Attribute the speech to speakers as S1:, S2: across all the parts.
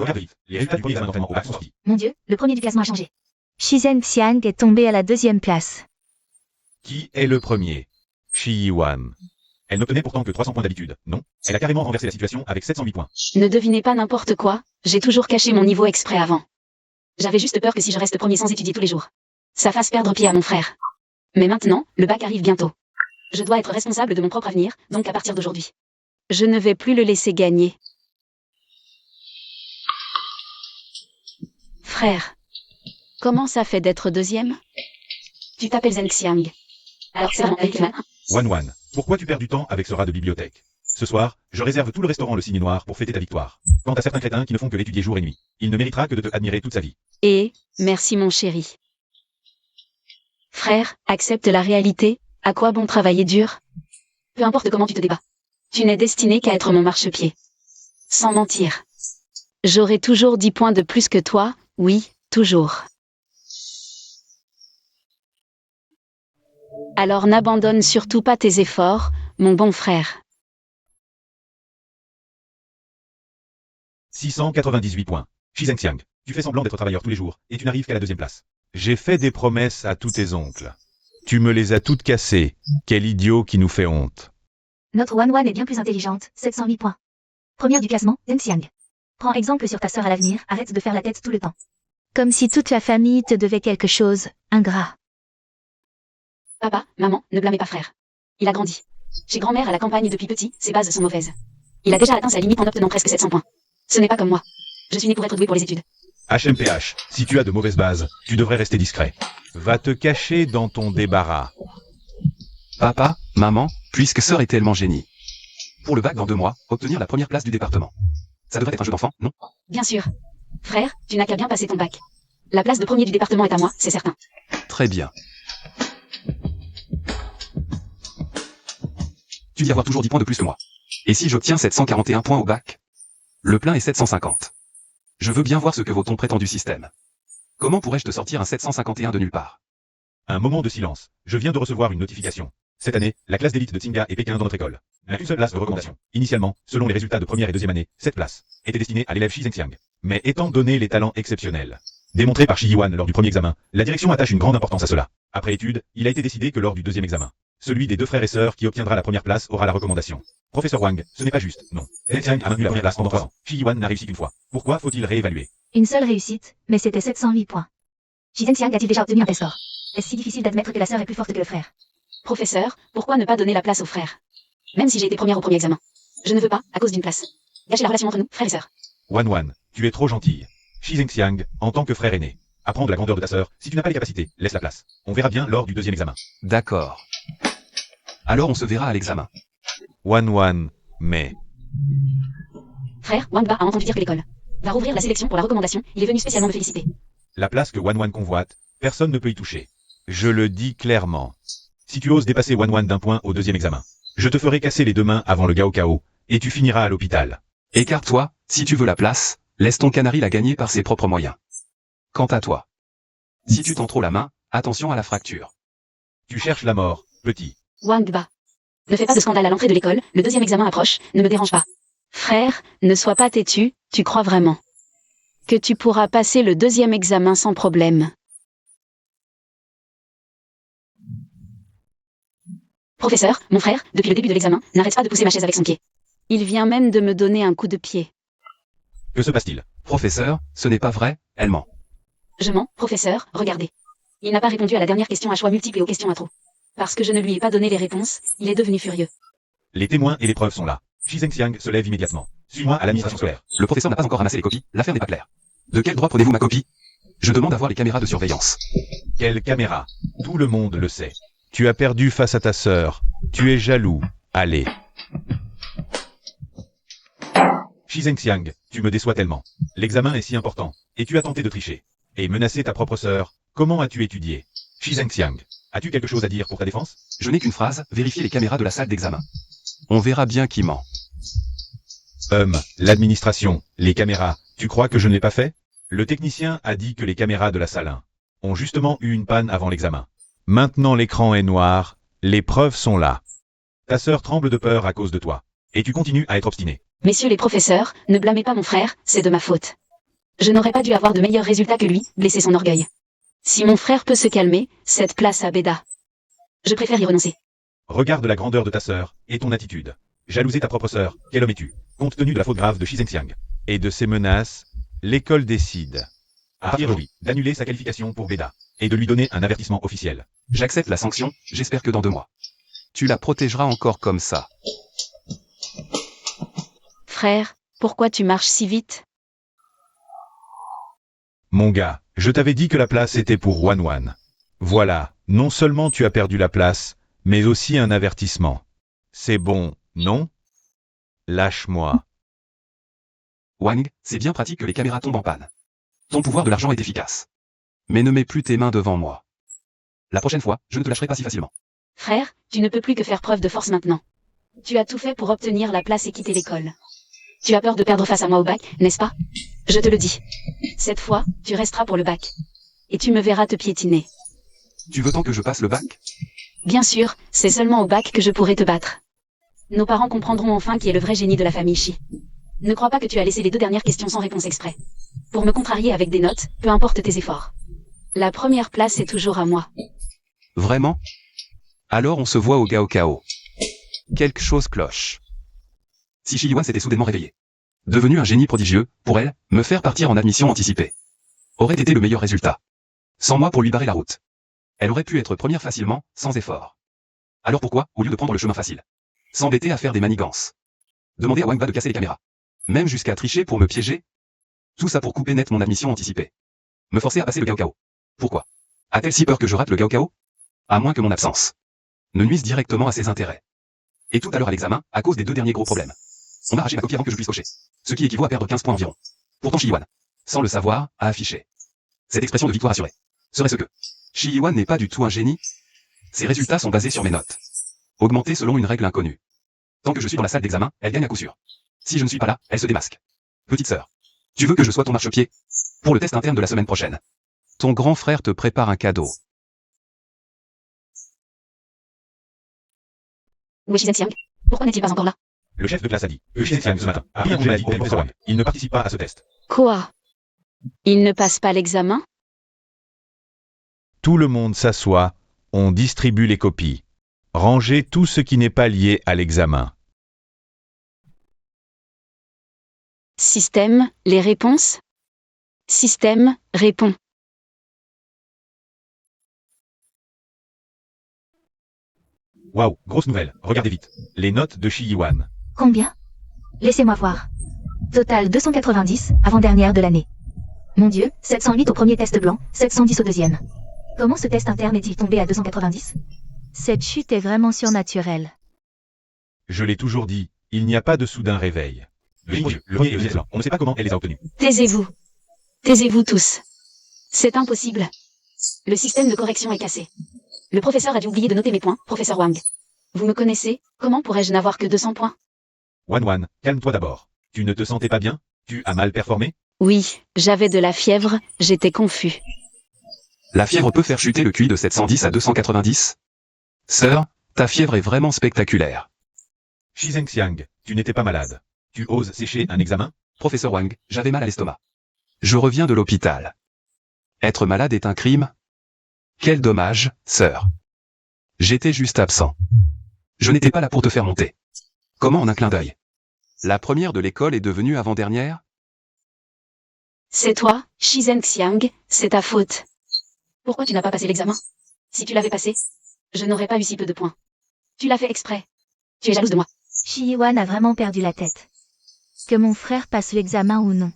S1: Regarde vite, les résultats du premier examen d'entraînement au bac sont sortis.
S2: Mon Dieu, le premier du classement a changé.
S3: Shi Zhenxiang est tombé à la 2e place.
S1: Qui est le premier? Shi Yiwan. Elle n'obtenait pourtant que 300 points d'habitude, non? Elle a carrément renversé la situation avec 708 points.
S4: Ne devinez pas n'importe quoi, j'ai toujours caché mon niveau exprès avant. J'avais juste peur que si je reste premier sans étudier tous les jours, ça fasse perdre pied à mon frère. Mais maintenant, le bac arrive bientôt. Je dois être responsable de mon propre avenir, donc à partir d'aujourd'hui. Je ne vais plus le laisser gagner. Frère, comment ça fait d'être deuxième? Tu t'appelles Zhenxiang. Alors c'est vraiment avec les mains.
S1: Wan, pourquoi tu perds du temps avec ce rat de bibliothèque? Ce soir, je réserve tout le restaurant Le Cygne Noir pour fêter ta victoire. Quant à certains crétins qui ne font que l'étudier jour et nuit, il ne méritera que de te admirer toute sa vie.
S4: Et, merci mon chéri. Frère, accepte la réalité, à quoi bon travailler dur? Peu importe comment tu te débats. Tu n'es destiné qu'à être mon marchepied. Sans mentir. J'aurai toujours 10 points de plus que toi, oui, toujours. Alors n'abandonne surtout pas tes efforts, mon bon frère.
S1: 698 points. Shi Zhenxiang, tu fais semblant d'être travailleur tous les jours, et tu n'arrives qu'à la 2e place. J'ai fait des promesses à tous tes oncles. Tu me les as toutes cassées. Quel idiot qui nous fait honte.
S2: Notre Wan est bien plus intelligente, 708 points. Première du classement, Zhenxiang. Prends exemple sur ta sœur à l'avenir, arrête de faire la tête tout le temps.
S3: Comme si toute la famille te devait quelque chose, ingrat.
S4: Papa, maman, ne blâmez pas frère. Il a grandi. Chez grand-mère à la campagne depuis petit, ses bases sont mauvaises. Il a déjà atteint sa limite en obtenant presque 700 points. Ce n'est pas comme moi. Je suis né pour être doué pour les études.
S1: HMPH, si tu as de mauvaises bases, tu devrais rester discret. Va te cacher dans ton débarras.
S5: Papa, maman, puisque sœur est tellement génie. Pour le bac dans 2 mois, obtenir la première place du département. Ça devrait être un jeu d'enfant, non?
S4: Bien sûr. Frère, tu n'as qu'à bien passer ton bac. La place de premier du département est à moi, c'est certain.
S5: Très bien. Tu dis avoir toujours 10 points de plus que moi. Et si j'obtiens 741 points au bac? Le plein est 750. Je veux bien voir ce que vaut ton prétendu système. Comment pourrais-je te sortir un 751 de nulle part?
S1: Un moment de silence. Je viens de recevoir une notification. Cette année, la classe d'élite de Tsinga et Pékin dans notre école n'a qu'une seule place de recommandation. Initialement, selon les résultats de première et 2e année, cette place était destinée à l'élève Shi Zhenxiang. Mais étant donné les talents exceptionnels démontrés par Shi Yiwan lors du premier examen, la direction attache une grande importance à cela. Après étude, il a été décidé que lors du 2e examen, celui des 2 frères et sœurs qui obtiendra la première place aura la recommandation. Professeur Wang, ce n'est pas juste, non. Zhenxiang a maintenu la première place pendant 3 ans. Shi Yiwan n'a réussi qu'une fois. Pourquoi faut-il réévaluer?
S2: Une seule réussite, mais c'était 708 points. Shi Zhenxiang a-t-il déjà obtenu un tel score? Est-ce si difficile d'admettre que la sœur est plus forte que le frère?
S4: Professeur, pourquoi ne pas donner la place au frère? Même si j'ai été première au premier examen. Je ne veux pas, à cause d'une place, gâcher la relation entre nous, frères et sœurs.
S1: Wan, tu es trop gentille. Shi Zhenxiang, en tant que frère aîné, apprends de la grandeur de ta sœur. Si tu n'as pas les capacités, laisse la place. On verra bien lors du 2e examen.
S5: D'accord. Alors on se verra à l'examen.
S1: Wan, mais...
S4: Frère, Wang Ba a entendu dire que l'école va rouvrir la sélection pour la recommandation, il est venu spécialement me féliciter.
S1: La place que Wan convoite, personne ne peut y toucher. Je le dis clairement. Si tu oses dépasser Wan d'un point au 2e examen, je te ferai casser les 2 mains avant le Gaokao, et tu finiras à l'hôpital.
S5: Écarte-toi, si tu veux la place, laisse ton canari la gagner par ses propres moyens. Quant à toi, si tu tends trop la main, attention à la fracture.
S1: Tu cherches la mort, petit.
S4: Wang Ba. Ne fais pas de scandale à l'entrée de l'école, le 2e examen approche, ne me dérange pas. Frère, ne sois pas têtu, tu crois vraiment que tu pourras passer le 2e examen sans problème? Professeur, mon frère, depuis le début de l'examen, n'arrête pas de pousser ma chaise avec son pied. Il vient même de me donner un coup de pied.
S1: Que se passe-t-il?
S5: Professeur, ce n'est pas vrai, elle ment.
S4: Je mens, professeur, regardez. Il n'a pas répondu à la dernière question à choix multiples et aux questions à trop. Parce que je ne lui ai pas donné les réponses, il est devenu furieux.
S1: Les témoins et les preuves sont là. Shi Zhenxiang se lève immédiatement. Suis-moi à l'administration scolaire.
S5: Le professeur n'a pas encore ramassé les copies, l'affaire n'est pas claire. De quel droit prenez-vous ma copie? Je demande à voir les caméras de surveillance.
S1: Quelle caméra? Tout le monde le sait. Tu as perdu face à ta sœur. Tu es jaloux. Allez. Shi Zhenxiang, tu me déçois tellement. L'examen est si important. Et tu as tenté de tricher. Et menacer ta propre sœur. Comment as-tu étudié? Shi Zhenxiang, as-tu quelque chose à dire pour ta défense?
S5: Je n'ai qu'une phrase, vérifiez les caméras de la salle d'examen. On verra bien qui ment.
S1: L'administration, les caméras, tu crois que je ne l'ai pas fait? Le technicien a dit que les caméras de la salle 1 ont justement eu une panne avant l'examen. Maintenant l'écran est noir, les preuves sont là. Ta sœur tremble de peur à cause de toi. Et tu continues à être obstiné.
S4: Messieurs les professeurs, ne blâmez pas mon frère, c'est de ma faute. Je n'aurais pas dû avoir de meilleurs résultats que lui, blesser son orgueil. Si mon frère peut se calmer, cette place à Beda. Je préfère y renoncer.
S1: Regarde la grandeur de ta sœur et ton attitude. Jalouser ta propre sœur, quel homme es-tu? Compte tenu de la faute grave de Shi Zhenxiang et de ses menaces, l'école décide, à partir de lui, d'annuler sa qualification pour Beda et de lui donner un avertissement officiel.
S5: J'accepte la sanction, j'espère que dans 2 mois. Tu la protégeras encore comme ça.
S4: Frère, pourquoi tu marches si vite?
S1: Mon gars, je t'avais dit que la place était pour Wanwan. Voilà, non seulement tu as perdu la place, mais aussi un avertissement. C'est bon, non? Lâche-moi.
S5: Wang, c'est bien pratique que les caméras tombent en panne. Ton pouvoir de l'argent est efficace. Mais ne mets plus tes mains devant moi. La prochaine fois, je ne te lâcherai pas si facilement.
S4: Frère, tu ne peux plus que faire preuve de force maintenant. Tu as tout fait pour obtenir la place et quitter l'école. Tu as peur de perdre face à moi au bac, n'est-ce pas? Je te le dis. Cette fois, tu resteras pour le bac. Et tu me verras te piétiner.
S5: Tu veux tant que je passe le bac?
S4: Bien sûr, c'est seulement au bac que je pourrai te battre. Nos parents comprendront enfin qui est le vrai génie de la famille Shi. Ne crois pas que tu as laissé les 2 dernières questions sans réponse exprès. Pour me contrarier avec des notes, peu importe tes efforts. La première place est toujours à moi.
S5: Vraiment? Alors on se voit au Gaokao. Quelque chose cloche. Si Shi Yuan s'était soudainement réveillée. Devenu un génie prodigieux, pour elle, me faire partir en admission anticipée aurait été le meilleur résultat. Sans moi pour lui barrer la route. Elle aurait pu être première facilement, sans effort. Alors pourquoi, au lieu de prendre le chemin facile, s'embêter à faire des manigances? Demander à Wang Ba de casser les caméras. Même jusqu'à tricher pour me piéger? Tout ça pour couper net mon admission anticipée. Me forcer à passer le Gaokao. Pourquoi? A-t-elle si peur que je rate le Gaokao? À moins que mon absence ne nuise directement à ses intérêts. Et tout à l'heure à l'examen, à cause des 2 derniers gros problèmes. On m'a arraché ma copie avant que je puisse cocher. Ce qui équivaut à perdre 15 points environ. Pourtant Shi Yuan, sans le savoir, a affiché cette expression de victoire assurée. Serait-ce que Shi Yuan n'est pas du tout un génie? Ses résultats sont basés sur mes notes, augmentées selon une règle inconnue. Tant que je suis dans la salle d'examen, elle gagne à coup sûr. Si je ne suis pas là, elle se démasque. Petite sœur, tu veux que je sois ton marchepied pour le test interne de la semaine prochaine? Ton grand frère te prépare un cadeau.
S4: Où est Shi Zhenxiang? Pourquoi n'est-il pas encore là?
S1: Le chef de classe a dit que Shi Zhenxiang ce matin a pris un congé au professeur Wang. Il ne participe pas à ce test.
S4: Quoi? Il ne passe pas l'examen?
S1: Tout le monde s'assoit, on distribue les copies. Rangez tout ce qui n'est pas lié à l'examen.
S4: Système, les réponses? Système, répond.
S1: Waouh, grosse nouvelle, regardez vite. Les notes de Shi Yuan.
S2: Combien? Laissez-moi voir. Total 290, avant-dernière de l'année. Mon Dieu, 708 au premier test blanc, 710 au deuxième. Comment ce test interne est-il tombé à 290?
S3: Cette chute est vraiment surnaturelle.
S1: Je l'ai toujours dit, il n'y a pas de soudain réveil. Le premier et le deuxième, on ne sait pas comment elle les a obtenus.
S4: Taisez-vous. Taisez-vous tous. C'est impossible. Le système de correction est cassé. Le professeur a dû oublier de noter mes points, professeur Wang. Vous me connaissez, comment pourrais-je n'avoir que 200 points?
S1: Wanwan, calme-toi d'abord. Tu ne te sentais pas bien? Tu as mal performé?
S4: Oui, j'avais de la fièvre, j'étais confus.
S5: La fièvre peut faire chuter le QI de 710 à 290? Sœur, ta fièvre est vraiment spectaculaire.
S1: Shi Zhenxiang, tu n'étais pas malade. Tu oses sécher un examen?
S5: Professeur Wang, j'avais mal à l'estomac. Je reviens de l'hôpital. Être malade est un crime? Quel dommage, sœur. J'étais juste absent. Je n'étais pas là pour te faire monter. Comment en un clin d'œil? La première de l'école est devenue avant-dernière?
S4: C'est toi, Shi Zhenxiang, c'est ta faute. Pourquoi tu n'as pas passé l'examen? Si tu l'avais passé, je n'aurais pas eu si peu de points. Tu l'as fait exprès. Tu es jalouse de moi.
S3: Shi Yuan a vraiment perdu la tête. Que mon frère passe l'examen ou non.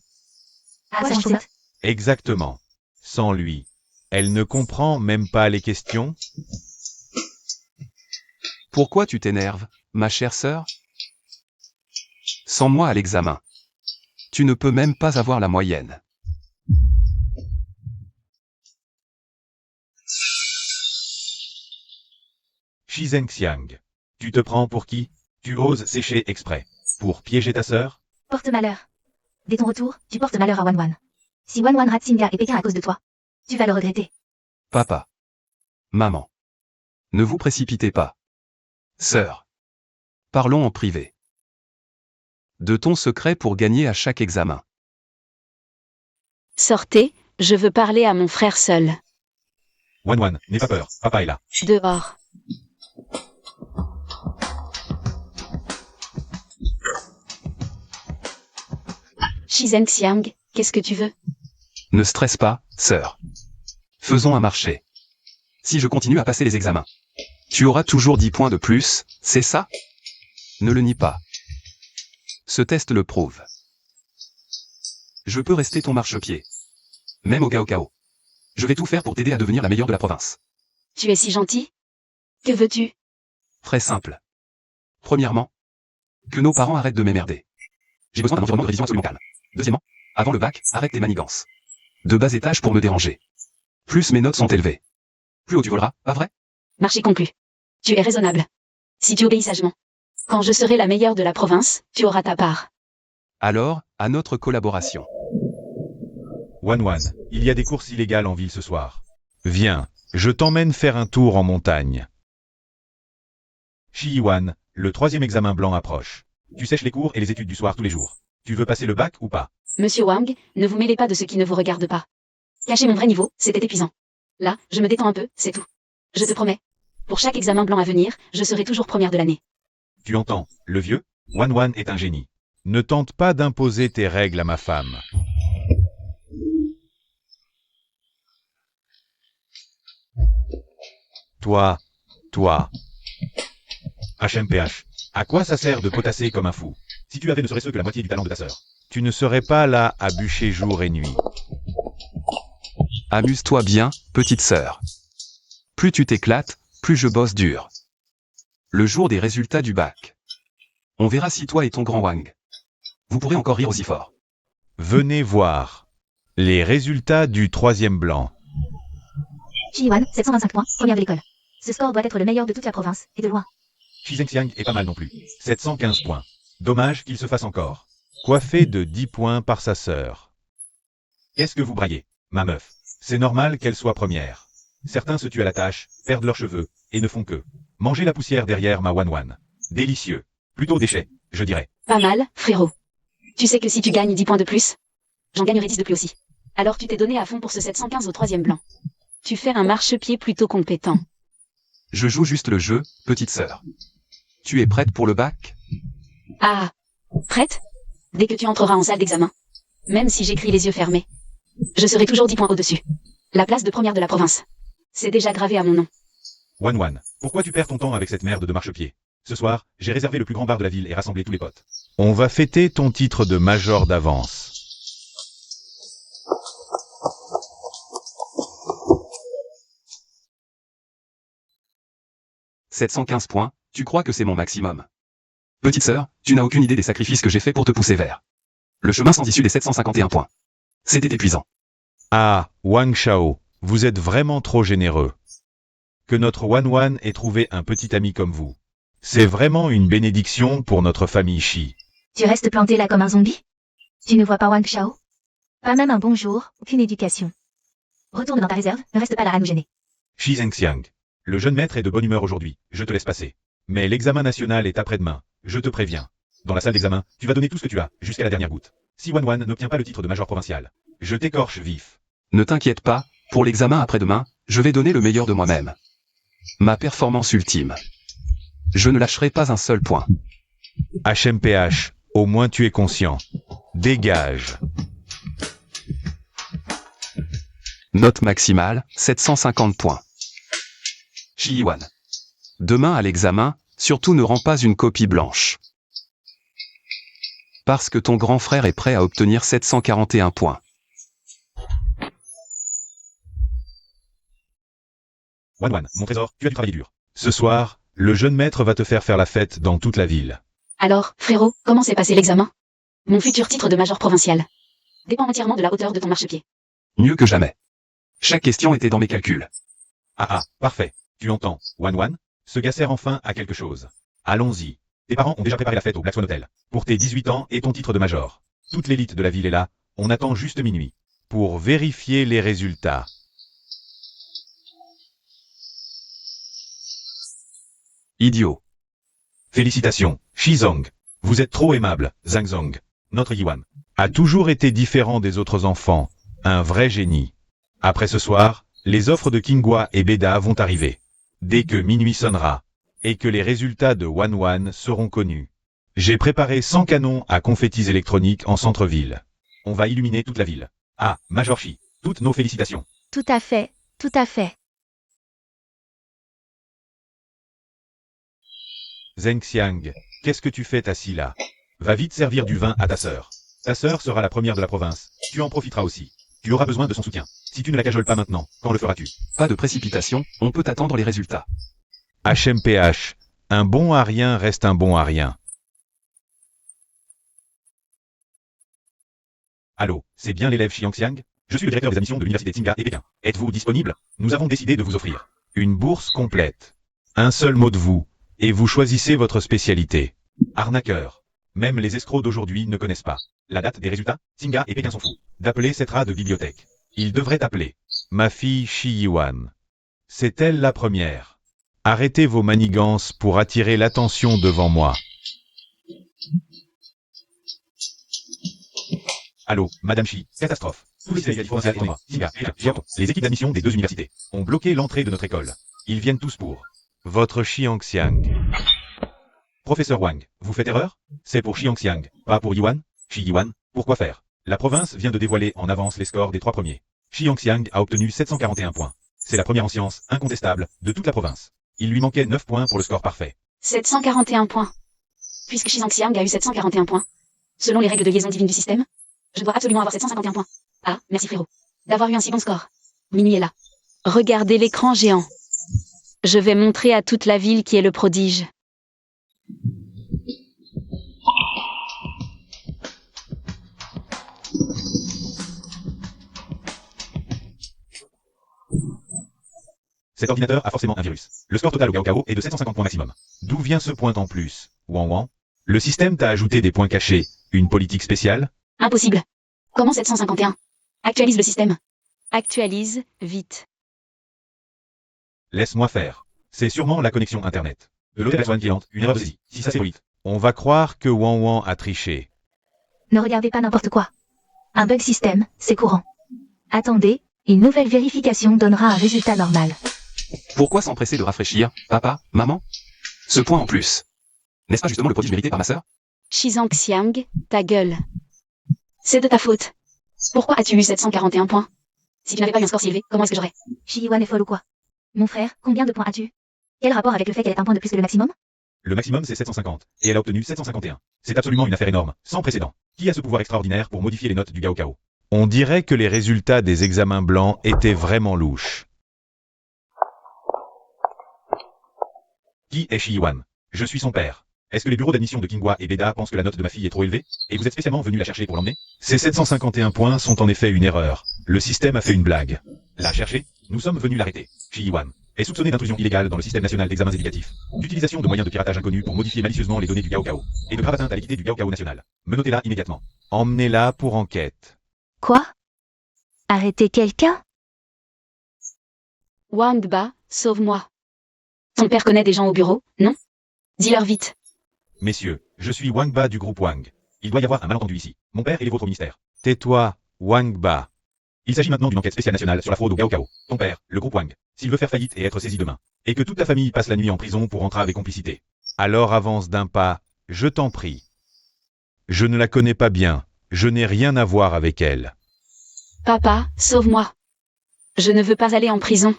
S2: Ah,
S3: Quoi,
S2: ça,
S3: je sais-
S1: Exactement. Sans lui. Elle ne comprend même pas les questions?
S5: Pourquoi tu t'énerves, ma chère sœur? Sans moi à l'examen. Tu ne peux même pas avoir la moyenne.
S1: Shi Zhenxiang. Tu te prends pour qui? Tu oses sécher exprès. Pour piéger ta sœur?
S2: Porte malheur. Dès ton retour, tu portes malheur à Wanwan. Si Wanwan rate Xingga et Pékin à cause de toi, tu vas le regretter.
S5: Papa. Maman. Ne vous précipitez pas. Sœur. Parlons en privé. De ton secret pour gagner à chaque examen.
S4: Sortez, je veux parler à mon frère seul.
S1: Wan, n'aie pas peur, papa est là.
S4: Dehors. Shizeng-Xiang, qu'est-ce que tu veux?
S5: Ne stresse pas, sœur. Faisons un marché. Si je continue à passer les examens, tu auras toujours 10 points de plus, c'est ça? Ne le nie pas. Ce test le prouve. Je peux rester ton marchepied. Même au Gaokao. Je vais tout faire pour t'aider à devenir la meilleure de la province.
S4: Tu es si gentil? Que veux-tu?
S5: Très simple. Premièrement, que nos parents arrêtent de m'emmerder. J'ai besoin d'un environnement de révision absolument calme. Deuxièmement, avant le bac, arrête tes manigances. De bas étage pour me déranger. Plus mes notes sont élevées. Plus haut tu voleras, pas vrai?
S4: Marché conclu. Tu es raisonnable. Si tu obéis sagement. Quand je serai la meilleure de la province, tu auras ta part.
S5: Alors, à notre collaboration.
S1: Wan, il y a des courses illégales en ville ce soir. Viens, je t'emmène faire un tour en montagne. Shi-Wan, le 3e examen blanc approche. Tu sèches les cours et les études du soir tous les jours. Tu veux passer le bac ou pas?
S4: Monsieur Wang, ne vous mêlez pas de ce qui ne vous regarde pas. Cacher mon vrai niveau, c'était épuisant. Là, je me détends un peu, c'est tout. Je te promets. Pour chaque examen blanc à venir, je serai toujours première de l'année.
S1: Tu entends, le vieux? Wan est un génie. Ne tente pas d'imposer tes règles à ma femme. Toi. HMPH. À quoi ça sert de potasser comme un fou? Si tu avais ne serait-ce que la moitié du talent de ta sœur, tu ne serais pas là à bûcher jour et nuit.
S5: Amuse-toi bien, petite sœur. Plus tu t'éclates, plus je bosse dur. Le jour des résultats du bac. On verra si toi et ton grand Wang. Vous pourrez encore rire aussi fort.
S1: Venez voir. Les résultats du 3e blanc.
S2: Shi-Wan, 725 points, première de l'école. Ce score doit être le meilleur de toute la province, et de loin.
S1: Shizeng-Xiang est pas mal non plus. 715 points. Dommage qu'il se fasse encore coiffé de 10 points par sa sœur. Qu'est-ce que vous braillez, ma meuf? C'est normal qu'elle soit première. Certains se tuent à la tâche, perdent leurs cheveux, et ne font que manger la poussière derrière ma Wan. Délicieux. Plutôt déchet, je dirais.
S4: Pas mal, frérot. Tu sais que si tu gagnes 10 points de plus, j'en gagnerai 10 de plus aussi. Alors tu t'es donné à fond pour ce 715 au 3e blanc. Tu fais un marchepied plutôt compétent.
S5: Je joue juste le jeu, petite sœur. Tu es prête pour le bac?
S4: Ah, prête? Dès que tu entreras en salle d'examen. Même si j'écris les yeux fermés. Je serai toujours 10 points au-dessus. La place de première de la province. C'est déjà gravé à mon nom.
S1: Wan, pourquoi tu perds ton temps avec cette merde de marchepied? Ce soir, j'ai réservé le plus grand bar de la ville et rassemblé tous les potes. On va fêter ton titre de major d'avance.
S5: « 715 points, tu crois que c'est mon maximum? Petite sœur, tu n'as aucune idée des sacrifices que j'ai faits pour te pousser vers le chemin sans issue des 751 points. C'était épuisant.
S1: Ah, Wang Shao, vous êtes vraiment trop généreux. Que notre Wan ait trouvé un petit ami comme vous. C'est vraiment une bénédiction pour notre famille Shi.
S2: Tu restes planté là comme un zombie? Tu ne vois pas Wang Shao? Pas même un bonjour, aucune éducation. Retourne dans ta réserve, ne reste pas là à nous gêner.
S1: Shizeng-Xiang. Le jeune maître est de bonne humeur aujourd'hui, je te laisse passer. Mais l'examen national est après-demain, je te préviens. Dans la salle d'examen, tu vas donner tout ce que tu as, jusqu'à la dernière goutte. Si Wan n'obtient pas le titre de major provincial, je t'écorche vif.
S5: Ne t'inquiète pas, pour l'examen après-demain, je vais donner le meilleur de moi-même. Ma performance ultime. Je ne lâcherai pas un seul point.
S1: HMPH, au moins tu es conscient. Dégage.
S5: Note maximale, 750 points. Shi-Wan. Demain à l'examen, surtout ne rends pas une copie blanche. Parce que ton grand frère est prêt à obtenir 741 points.
S1: Wan, mon trésor, tu as du travail dur. Ce soir, le jeune maître va te faire la fête dans toute la ville.
S4: Alors, frérot, comment s'est passé l'examen? Mon futur titre de major provincial dépend entièrement de la hauteur de ton marchepied.
S5: Mieux que jamais. Chaque question était dans mes calculs.
S1: Ah, parfait. Tu entends, Wan? Ce gars sert enfin à quelque chose. Allons-y. Tes parents ont déjà préparé la fête au Black Swan Hotel. Pour tes 18 ans et ton titre de major. Toute l'élite de la ville est là. On attend juste minuit. Pour vérifier les résultats.
S5: Idiot.
S1: Félicitations, Shizong. Vous êtes trop aimable, Zhang Zong. Notre Yiwan a toujours été différent des autres enfants. Un vrai génie. Après ce soir, les offres de Kingwa et Beda vont arriver. Dès que minuit sonnera, et que les résultats de Wan seront connus. J'ai préparé 100 canons à confettis électroniques en centre-ville. On va illuminer toute la ville. Ah, Major Shi, toutes nos félicitations.
S3: Tout à fait, tout à fait.
S1: Zheng Xiang, qu'est-ce que tu fais assis là? Va vite servir du vin à ta sœur. Ta sœur sera la première de la province. Tu en profiteras aussi. Tu auras besoin de son soutien. Si tu ne la cajoles pas maintenant, quand le feras-tu?
S5: Pas de précipitation, on peut attendre les résultats.
S1: HMPH, un bon à rien reste un bon à rien. Allô, c'est bien l'élève Xiangxiang? Je suis le directeur des admissions de l'université Tsinghua et Pékin. Êtes-vous disponible? Nous avons décidé de vous offrir une bourse complète. Un seul mot de vous, et vous choisissez votre spécialité. Arnaqueur. Même les escrocs d'aujourd'hui ne connaissent pas la date des résultats. Tsinghua et Pékin sont fous d'appeler cette rat de bibliothèque. Ils devraient appeler ma fille Shi Yiwan. C'est elle la première. Arrêtez vos manigances pour attirer l'attention devant moi. Allô, Madame Shi, catastrophe. Les équipes d'admission des deux universités ont bloqué l'entrée de notre école. Ils viennent tous pour votre Xiangxiang. Professeur Wang, vous faites erreur? C'est pour Xiangxiang, pas pour Yuan? Shi Yiwan, pourquoi faire? La province vient de dévoiler en avance les scores des 3 premiers. Xiangxiang a obtenu 741 points. C'est la première en sciences, incontestable, de toute la province. Il lui manquait 9 points pour le score parfait.
S4: 741 points. Puisque Xiangxiang a eu 741 points. Selon les règles de liaison divine du système, je dois absolument avoir 751 points. Ah, merci frérot. D'avoir eu un si bon score. Minuit est là. Regardez l'écran géant. Je vais montrer à toute la ville qui est le prodige.
S1: Cet ordinateur a forcément un virus. Le score total au Gaokao est de 750 points maximum. D'où vient ce point en plus? Wan? Le système t'a ajouté des points cachés, une politique spéciale?
S4: Impossible. Comment 751? Actualise le système.
S3: Actualise, vite.
S1: Laisse-moi faire. C'est sûrement la connexion internet. De l'hôtel Swan qui est lente, une erreur de saisie. Si ça c'est vite. On va croire que Wan a triché.
S2: Ne regardez pas n'importe quoi. Un bug système, c'est courant. Attendez, une nouvelle vérification donnera un résultat normal.
S5: Pourquoi s'empresser de rafraîchir, papa, maman? Ce point en plus. N'est-ce pas justement le prodige mérité par ma sœur?
S4: Xiangxiang, ta gueule. C'est de ta faute. Pourquoi as-tu eu 741 points? Si tu n'avais pas eu un score si élevé, comment est-ce que j'aurais?
S2: Shi Yiwan est folle ou quoi? Mon frère, combien de points as-tu? Quel rapport avec le fait qu'elle ait un point de plus que le maximum?
S1: Le maximum c'est 750, et elle a obtenu 751. C'est absolument une affaire énorme, sans précédent. Qui a ce pouvoir extraordinaire pour modifier les notes du Gaokao? On dirait que les résultats des examens blancs étaient vraiment louches. Qui est Shi Yiwan? Je suis son père. Est-ce que les bureaux d'admission de Kingwa et Beda pensent que la note de ma fille est trop élevée? Et vous êtes spécialement venu la chercher pour l'emmener? Ces 751 points sont en effet une erreur. Le système a fait une blague. La chercher? Nous sommes venus l'arrêter. Shi Yiwan est soupçonné d'intrusion illégale dans le système national d'examens éducatifs, d'utilisation de moyens de piratage inconnus pour modifier malicieusement les données du Gaokao, et de grave atteinte à l'équité du Gaokao national. Menotez-la immédiatement. Emmenez-la pour enquête.
S3: Quoi? Arrêter quelqu'un?
S4: Wangba, sauve-moi. Ton père connaît des gens au bureau, non? Dis-leur vite.
S1: Messieurs, je suis Wangba du groupe Wang. Il doit y avoir un malentendu ici. Mon père est les vôtres au ministère. Tais-toi, Wangba. Il s'agit maintenant d'une enquête spéciale nationale sur la fraude au Gaokao. Ton père, le groupe Wang, s'il veut faire faillite et être saisi demain, et que toute ta famille passe la nuit en prison pour entrave et complicité, alors avance d'un pas, je t'en prie. Je ne la connais pas bien, je n'ai rien à voir avec elle.
S4: Papa, sauve-moi. Je ne veux pas aller en prison.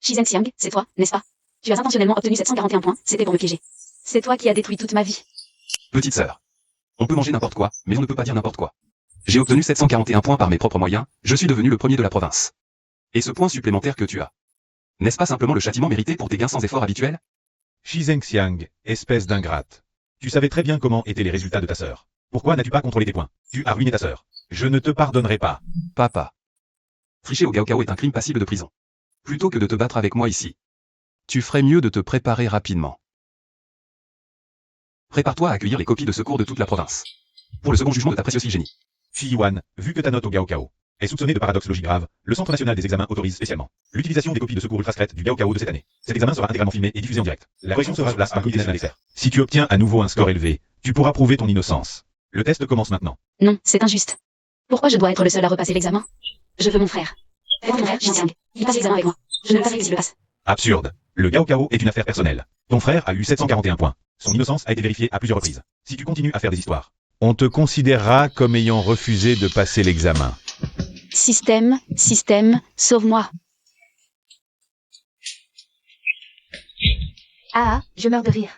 S4: Xiangxiang, c'est toi, n'est-ce pas? Tu as intentionnellement obtenu 741 points, c'était pour me piéger. C'est toi qui as détruit toute ma vie.
S5: Petite sœur. On peut manger n'importe quoi, mais on ne peut pas dire n'importe quoi. J'ai obtenu 741 points par mes propres moyens, je suis devenu le premier de la province. Et ce point supplémentaire que tu as, n'est-ce pas simplement le châtiment mérité pour tes gains sans effort habituel?
S1: Xiangxiang, espèce d'ingrate. Tu savais très bien comment étaient les résultats de ta sœur. Pourquoi n'as-tu pas contrôlé tes points? Tu as ruiné ta sœur. Je ne te pardonnerai pas.
S5: Papa. Tricher au Gaokao est un crime passible de prison. Plutôt que de te battre avec moi ici, tu ferais mieux de te préparer rapidement. Prépare-toi à accueillir les copies de secours de toute la province. Pour le second jugement de ta précieuse fille génie.
S1: Shi Yiwan, vu que ta note au Gaokao est soupçonnée de paradoxe logique grave, le Centre national des examens autorise spécialement l'utilisation des copies de secours ultra secrètes du Gaokao de cette année. Cet examen sera intégralement filmé et diffusé en direct. La correction sera place par le comité national d'experts. Si tu obtiens à nouveau un score élevé, tu pourras prouver ton innocence. Le test commence maintenant.
S4: Non, c'est injuste. Pourquoi je dois être le seul à repasser l'examen? Je veux mon frère. Fais mon frère, Xinjiang. Il passe l'examen avec moi. Je ne le passerai que s'il le passe.
S1: Absurde. Le Gao Kao est une affaire personnelle. Ton frère a eu 741 points. Son innocence a été vérifiée à plusieurs reprises. Si tu continues à faire des histoires,
S6: On te considérera comme ayant refusé de passer l'examen.
S4: Système, sauve-moi.
S2: Ah, je meurs de rire.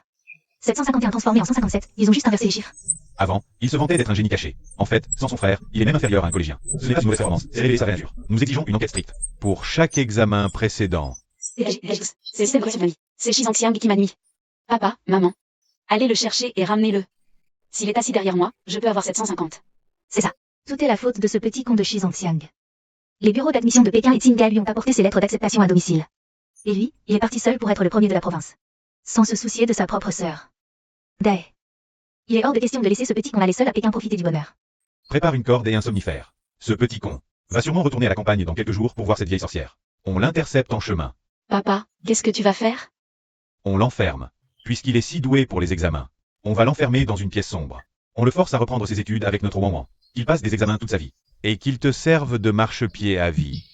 S2: 751 transformé en 157, ils ont juste inversé les chiffres.
S1: avant, il se vantait d'être un génie caché. En fait, sans son frère, il est même inférieur à un collégien. Ce n'est pas une mauvaise performance, c'est révéler sa vraie nature. Nous exigeons une enquête stricte.
S6: Pour chaque examen précédent,
S4: Dégagez tous. C'est le système correction de ma vie. C'est Xinjiang qui m'a nuit. Papa, maman. Allez le chercher et ramenez-le. S'il est assis derrière moi, je peux avoir 750.
S2: C'est ça. Tout est la faute de ce petit con de Xizangxiang. Les bureaux d'admission de Pékin et Tsinghua lui ont apporté ses lettres d'acceptation à domicile. Et lui, il est parti seul pour être le premier de la province. Sans se soucier de sa propre sœur. Dae. Il est hors de question de laisser ce petit con aller seul à Pékin profiter du bonheur.
S1: Prépare une corde et un somnifère. Ce petit con va sûrement retourner à la campagne dans quelques jours pour voir cette vieille sorcière. On l'intercepte en chemin.
S4: Papa, qu'est-ce que tu vas faire?
S1: On l'enferme. Puisqu'il est si doué pour les examens. On va l'enfermer dans une pièce sombre. On le force à reprendre ses études avec notre Wan Wan. Il passe des examens toute sa vie.
S6: et qu'il te serve de marchepied à vie.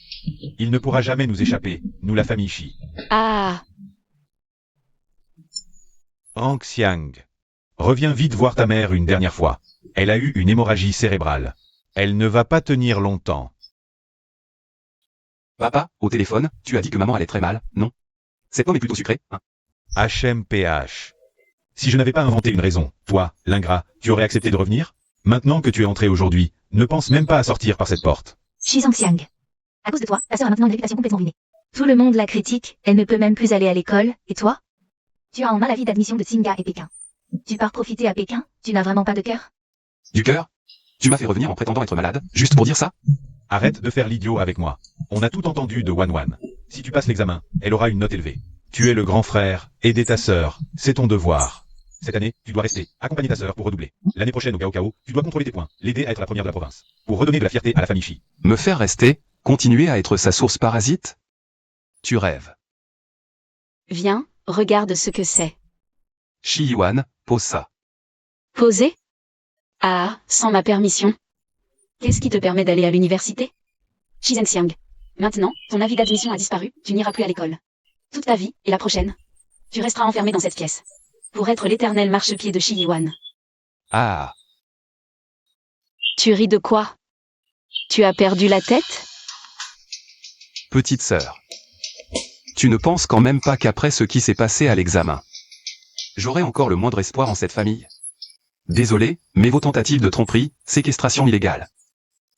S1: Il ne pourra jamais nous échapper, nous la famille Shi.
S4: Ah,
S6: Hang Xiang,
S1: Reviens vite voir ta mère une dernière fois. Elle a eu une hémorragie cérébrale.
S6: elle ne va pas tenir longtemps.
S5: Papa, au téléphone, tu as dit que maman allait très mal, non? Cette pomme est plutôt sucrée, hein?
S6: HMPH.
S1: Si je n'avais pas inventé une raison, toi, l'ingrat, tu aurais accepté de revenir? Maintenant que tu es entré aujourd'hui, ne pense même pas à sortir par cette porte.
S2: Xizangxiang. À cause de toi, ta sœur a maintenant une réputation complètement ruinée. Tout le monde la critique, elle ne peut même plus aller à l'école, et toi? Tu as en main la vie d'admission de Tsinghua et Pékin. Tu pars profiter à Pékin, tu n'as vraiment pas de cœur?
S5: Du cœur? Tu m'as fait revenir en prétendant être malade, juste pour dire ça?
S1: Arrête de faire l'idiot avec moi. On a tout entendu de Wan Wan. Si tu passes l'examen, elle aura une note élevée.
S6: Tu es le grand frère, aider ta sœur, c'est ton devoir.
S1: Cette année, tu dois rester, accompagner ta sœur pour redoubler. L'année prochaine au Gao Kao, tu dois contrôler tes points, l'aider à être la première de la province. Pour redonner de la fierté à la famille Shi.
S5: Me faire rester, continuer à être sa source parasite? Tu rêves.
S4: viens, regarde ce que c'est.
S5: Shi Yuan, pose ça.
S4: Poser? Ah, sans ma permission. Qu'est-ce qui te permet d'aller à l'université? Xizangxiang. Maintenant, ton avis d'admission a disparu, tu n'iras plus à l'école. Toute ta vie, et la prochaine. Tu resteras enfermé dans cette pièce. Pour être l'éternel marchepied de Shi Yuan.
S5: Ah,
S4: Tu ris de quoi? Tu as perdu la tête?
S5: petite sœur. Tu ne penses quand même pas qu'après ce qui s'est passé à l'examen, j'aurai encore le moindre espoir en cette famille? Désolé, mais vos tentatives de tromperie, séquestration illégale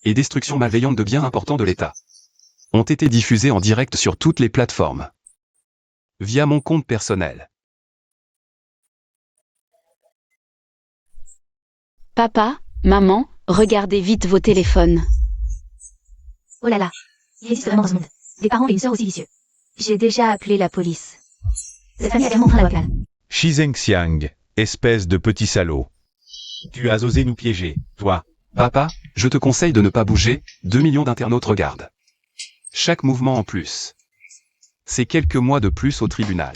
S5: et destruction malveillante de biens importants de l'État ont été diffusées en direct sur toutes les plateformes via mon compte personnel.
S4: Papa, maman, regardez vite vos téléphones.
S2: Oh là là. Il existe vraiment dans ce monde. Des parents et une sœur aussi vicieux.
S3: J'ai déjà appelé la police.
S2: Cette famille a clairement enfreint la loi pénale.
S6: Xizangxiang, espèce de petit salaud.
S1: Tu as osé nous piéger, toi.
S5: Papa, je te conseille de ne pas bouger, 2 millions d'internautes regardent. Chaque mouvement en plus, c'est quelques mois de plus au tribunal.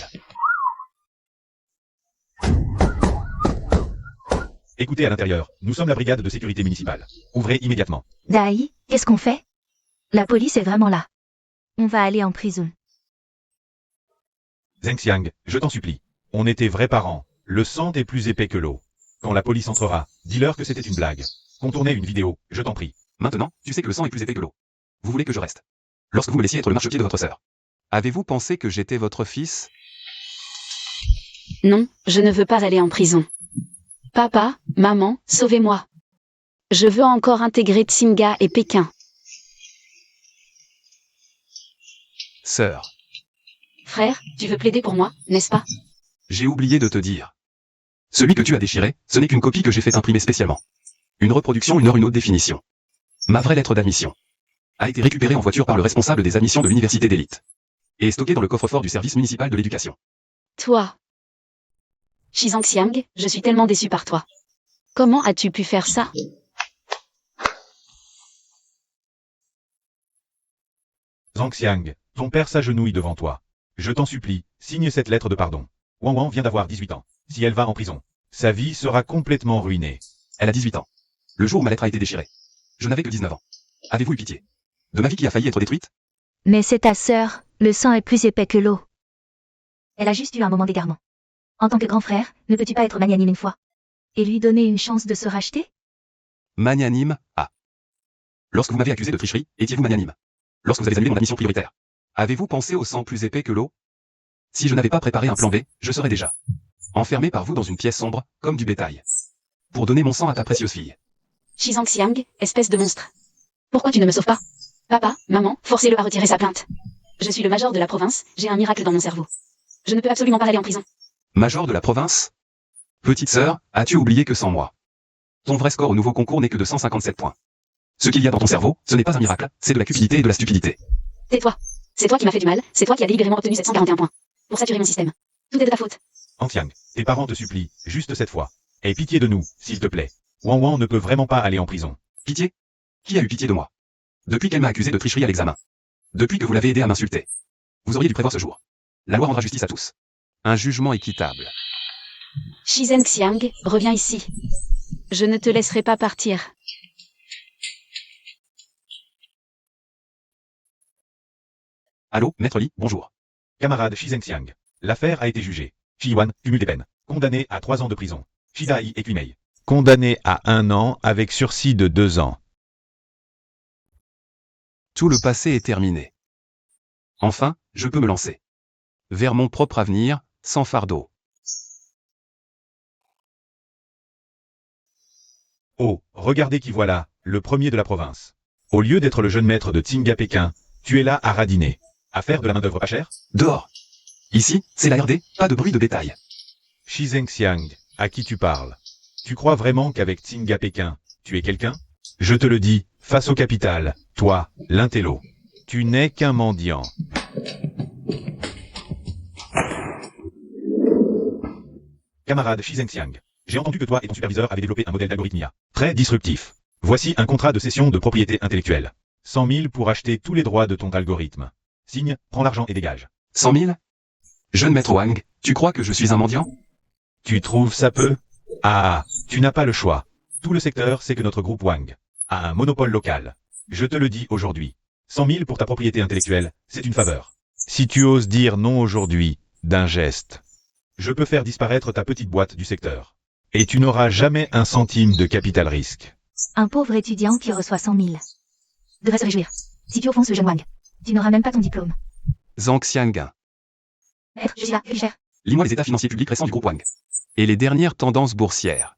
S1: Écoutez à l'intérieur, nous sommes la brigade de sécurité municipale. Ouvrez immédiatement.
S2: Dai, qu'est-ce qu'on fait? La police est vraiment là.
S3: On va aller en prison.
S1: Zheng Xiang, je t'en supplie.
S6: On était vrais parents, le sang est plus épais que l'eau.
S1: Quand la police entrera, dis-leur que c'était une blague. Qu'on tournait une vidéo, je t'en prie.
S5: Maintenant, tu sais que le sang est plus épais que l'eau. Vous voulez que je reste? Lorsque vous me laissiez être le marchepied de votre sœur. Avez-vous pensé que j'étais votre fils?
S4: Non, je ne veux pas aller en prison. Papa, maman, sauvez-moi. Je veux encore intégrer Tsinghua et Pékin.
S5: Sœur,
S4: Frère, tu veux plaider pour moi, n'est-ce pas?
S5: j'ai oublié de te dire. Celui que tu as déchiré, ce n'est qu'une copie que j'ai fait imprimer spécialement. Une reproduction, une heure, une haute définition. Ma vraie lettre d'admission a été récupérée en voiture par le responsable des admissions de l'université d'élite et stockée dans le coffre-fort du service municipal de l'éducation.
S4: Toi. Xizangxiang, je suis tellement déçu par toi. Comment as-tu pu faire ça?
S1: Zhang Xiang, ton père s'agenouille devant toi. Je t'en supplie, signe cette lettre de pardon. Wan Wan vient d'avoir 18 ans. Si elle va en prison,
S6: Sa vie sera complètement ruinée.
S5: Elle a 18 ans. Le jour où ma lettre a été déchirée. Je n'avais que 19 ans. Avez-vous eu pitié? De ma vie qui a failli être détruite?
S3: Mais c'est ta sœur, le sang est plus épais que l'eau.
S2: Elle a juste eu un moment d'égarement. En tant que grand frère, ne peux-tu pas être magnanime une fois?
S3: Et lui donner une chance de se racheter?
S5: Magnanime, ah. Lorsque vous m'avez accusé de tricherie, étiez-vous magnanime? Lorsque vous avez annulé mon admission prioritaire, avez-vous pensé au sang plus épais que l'eau? Si je n'avais pas préparé un plan B, je serais déjà enfermé par vous dans une pièce sombre, comme du bétail. Pour donner mon sang à ta précieuse fille.
S4: Shizang Xiang, espèce de monstre. Pourquoi tu ne me sauves pas? Papa, maman, forcez-le à retirer sa plainte. Je suis le major de la province, j'ai un miracle dans mon cerveau. Je ne peux absolument pas aller en prison.
S5: Major de la province? Petite sœur, as-tu oublié que sans moi, ton vrai score au nouveau concours n'est que de 157 points. Ce qu'il y a dans ton cerveau, ce n'est pas un miracle, c'est de la cupidité et de la stupidité.
S4: Tais-toi. C'est toi qui m'as fait du mal, c'est toi qui as délibérément obtenu 741 points. Pour saturer mon système. Tout est de ta faute.
S1: Xiang, tes parents te supplient, juste cette fois. Aie pitié de nous, s'il te plaît. Wang Wang ne peut vraiment pas aller en prison.
S5: Pitié? Qui a eu pitié de moi? Depuis qu'elle m'a accusé de tricherie à l'examen. Depuis que vous l'avez aidé à m'insulter. Vous auriez dû prévoir ce jour. La loi rendra justice à tous. Un jugement équitable.
S4: Shizang Xiang, reviens ici.
S3: Je ne te laisserai pas partir.
S5: Allô, Maître Li, bonjour.
S1: Camarade Shi Zhengxiang. L'affaire a été jugée. Shi Yuan, cumule des peines. Condamné à 3 ans de prison. Shidai et Qimei.
S6: Condamné à 1 an avec sursis de 2 ans.
S5: Tout le passé est terminé. Enfin, je peux me lancer. Vers mon propre avenir, sans fardeau.
S1: Oh, regardez qui voilà, le premier de la province. Au lieu d'être le jeune maître de Tsinga Pékin, tu es là à radiner. À faire de la main-d'œuvre pas chère?
S5: Dehors. Ici, c'est la RD, pas de bruit de bétail.
S1: Shi Zhengxiang, à qui tu parles? Tu crois vraiment qu'avec Tsinga Pékin, tu es quelqu'un? Je te le dis, face au capital, toi, l'intello.
S6: Tu n'es qu'un mendiant.
S1: Camarade Shi Zhengxiang, j'ai entendu que toi et ton superviseur avez développé un modèle d'algorithme IA. Très disruptif. Voici un contrat de cession de propriété intellectuelle. 100 000 pour acheter tous les droits de ton algorithme. Signe, prends l'argent et dégage.
S5: 100 000? Jeune maître Wang, tu crois que je suis un mendiant?
S1: Tu trouves ça peu? Ah, tu n'as pas le choix. Tout le secteur sait que notre groupe Wang a un monopole local. Je te le dis aujourd'hui. 100 000 pour ta propriété intellectuelle, c'est une faveur.
S6: Si tu oses dire non aujourd'hui, d'un geste,
S1: Je peux faire disparaître ta petite boîte du secteur.
S6: et tu n'auras jamais un centime de capital risque.
S2: Un pauvre étudiant qui reçoit 100 000. Devrait se réjouir. Si tu offenses le jeune Wang, tu n'auras même pas ton diplôme.
S5: Zhang Xiang.
S2: Maître, je suis là, je suis cher.
S5: Lis-moi les états financiers publics récents du groupe Wang. Et les dernières tendances boursières.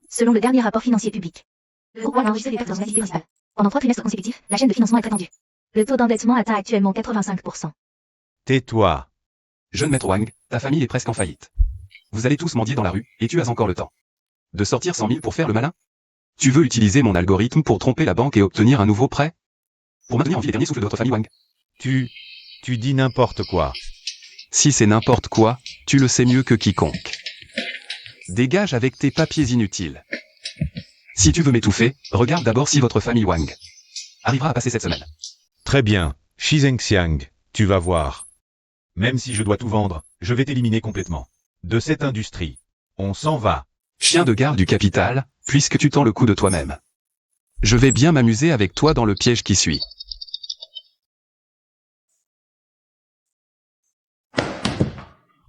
S2: Selon le dernier rapport financier public, le groupe Wang a enregistré des pertes dans son activité principale. Pendant 3 trimestres consécutifs, la chaîne de financement est très tendue. Le taux d'endettement atteint actuellement 85%.
S6: Tais-toi.
S5: Jeune maître Wang, ta famille est presque en faillite. Vous allez tous mendier dans la rue, et tu as encore le temps. De sortir 100 000 pour faire le malin? Tu veux utiliser mon algorithme pour tromper la banque et obtenir un nouveau prêt? Pour maintenir en vie les derniers souffles de votre famille Wang?
S6: Tu dis n'importe quoi.
S5: Si c'est n'importe quoi, tu le sais mieux que quiconque. Dégage avec tes papiers inutiles. Si tu veux m'étouffer, regarde d'abord si votre famille Wang arrivera à passer cette semaine.
S6: Très bien, Shi Zhengxiang, tu vas voir.
S1: Même si je dois tout vendre, je vais t'éliminer complètement. De cette industrie. On s'en va.
S5: Chien de garde du capital, puisque tu tends le coup de toi-même. Je vais bien m'amuser avec toi dans le piège qui suit.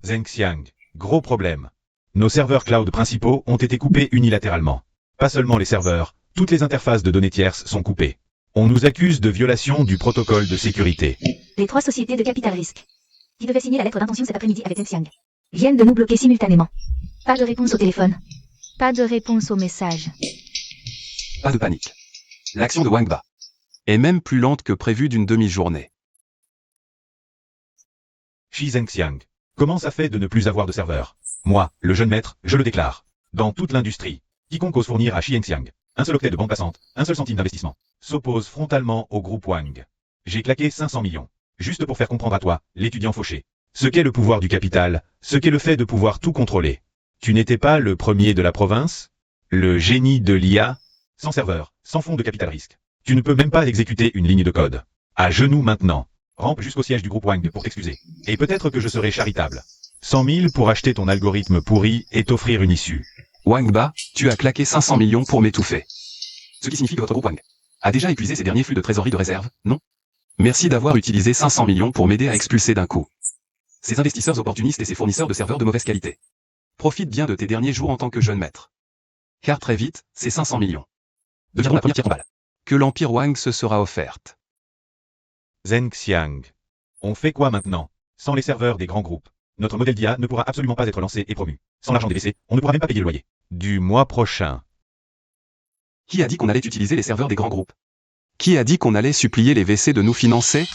S1: Zhengxiang, gros problème. Nos serveurs cloud principaux ont été coupés unilatéralement. Pas seulement les serveurs, toutes les interfaces de données tierces sont coupées. On nous accuse de violation du protocole de sécurité.
S2: Les 3 sociétés de capital risque, qui devaient signer la lettre d'intention cet après-midi avec Zhengxiang, viennent de nous bloquer simultanément. Pas de réponse au téléphone.
S3: Pas de réponse au message.
S5: Pas de panique. L'action de Wang Ba est même plus lente que prévu d'une demi-journée.
S1: Shi Zhengxiang, comment ça fait de ne plus avoir de serveur? Moi, le jeune maître, je le déclare. Dans toute l'industrie, quiconque ose fournir à Shi Zhengxiang un seul octet de bande passante, un seul centime d'investissement, s'oppose frontalement au groupe Wang. J'ai claqué 500 millions, juste pour faire comprendre à toi, l'étudiant fauché, ce qu'est le pouvoir du capital, ce qu'est le fait de pouvoir tout contrôler. Tu n'étais pas le premier de la province? Le génie de l'IA? Sans serveur, sans fonds de capital risque. Tu ne peux même pas exécuter une ligne de code. À genoux maintenant. Rampe jusqu'au siège du groupe Wang pour t'excuser. Et peut-être que je serai charitable. 100 000 pour acheter ton algorithme pourri et t'offrir une issue.
S5: Wang Ba, tu as claqué 500 millions pour m'étouffer. Ce qui signifie que votre groupe Wang a déjà épuisé ses derniers flux de trésorerie de réserve, non? Merci d'avoir utilisé 500 millions pour m'aider à expulser d'un coup ces investisseurs opportunistes et ces fournisseurs de serveurs de mauvaise qualité. Profite bien de tes derniers jours en tant que jeune maître. Car très vite, ces 500 millions deviendront la première pierre tombale que l'Empire Wang se sera offerte.
S1: Zheng Xiang. On fait quoi maintenant? Sans les serveurs des grands groupes, notre modèle d'IA ne pourra absolument pas être lancé et promu. Sans l'argent des VC, on ne pourra même pas payer le loyer.
S6: Du mois prochain.
S5: Qui a dit qu'on allait utiliser les serveurs des grands groupes? Qui a dit qu'on allait supplier les VC de nous financer?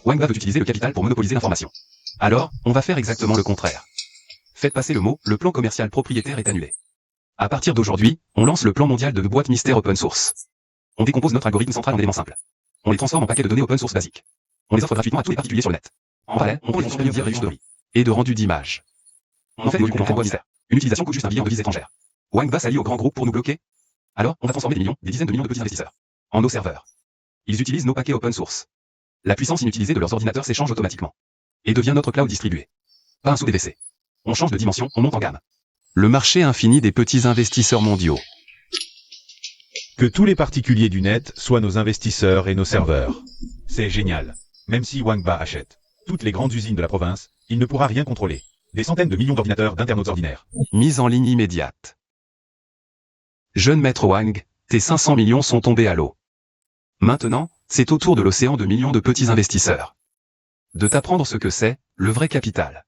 S5: Wang veut utiliser le capital pour monopoliser l'information. Alors, on va faire exactement le contraire. Faites passer le mot, le plan commercial propriétaire est annulé. À partir d'aujourd'hui, on lance le plan mondial de boîte mystère open source. On décompose notre algorithme central en éléments simples. On les transforme en paquets de données open source basiques. On les offre gratuitement à tous les particuliers sur le net. En parallèle, on prend les fonctions de réduction de riz et de rendu d'image. On en fait du content boîte mystère. Une utilisation coûte juste un billet en devises étrangères. Wang va s'allier aux grands groupes pour nous bloquer. Alors, on va transformer des millions, des dizaines de millions de petits investisseurs en nos serveurs. Ils utilisent nos paquets open source. La puissance inutilisée de leurs ordinateurs s'échange automatiquement et devient notre cloud distribué. Pas un sous DVC. On change de dimension, on monte en gamme. Le marché infini des petits investisseurs mondiaux.
S6: Que tous les particuliers du net soient nos investisseurs et nos serveurs.
S1: C'est génial. Même si Wangba achète toutes les grandes usines de la province, il ne pourra rien contrôler. Des centaines de millions d'ordinateurs d'internautes ordinaires.
S5: Mise en ligne immédiate. Jeune maître Wang, tes 500 millions sont tombés à l'eau. Maintenant, c'est au tour de l'océan de millions de petits investisseurs de t'apprendre ce que c'est, le vrai capital.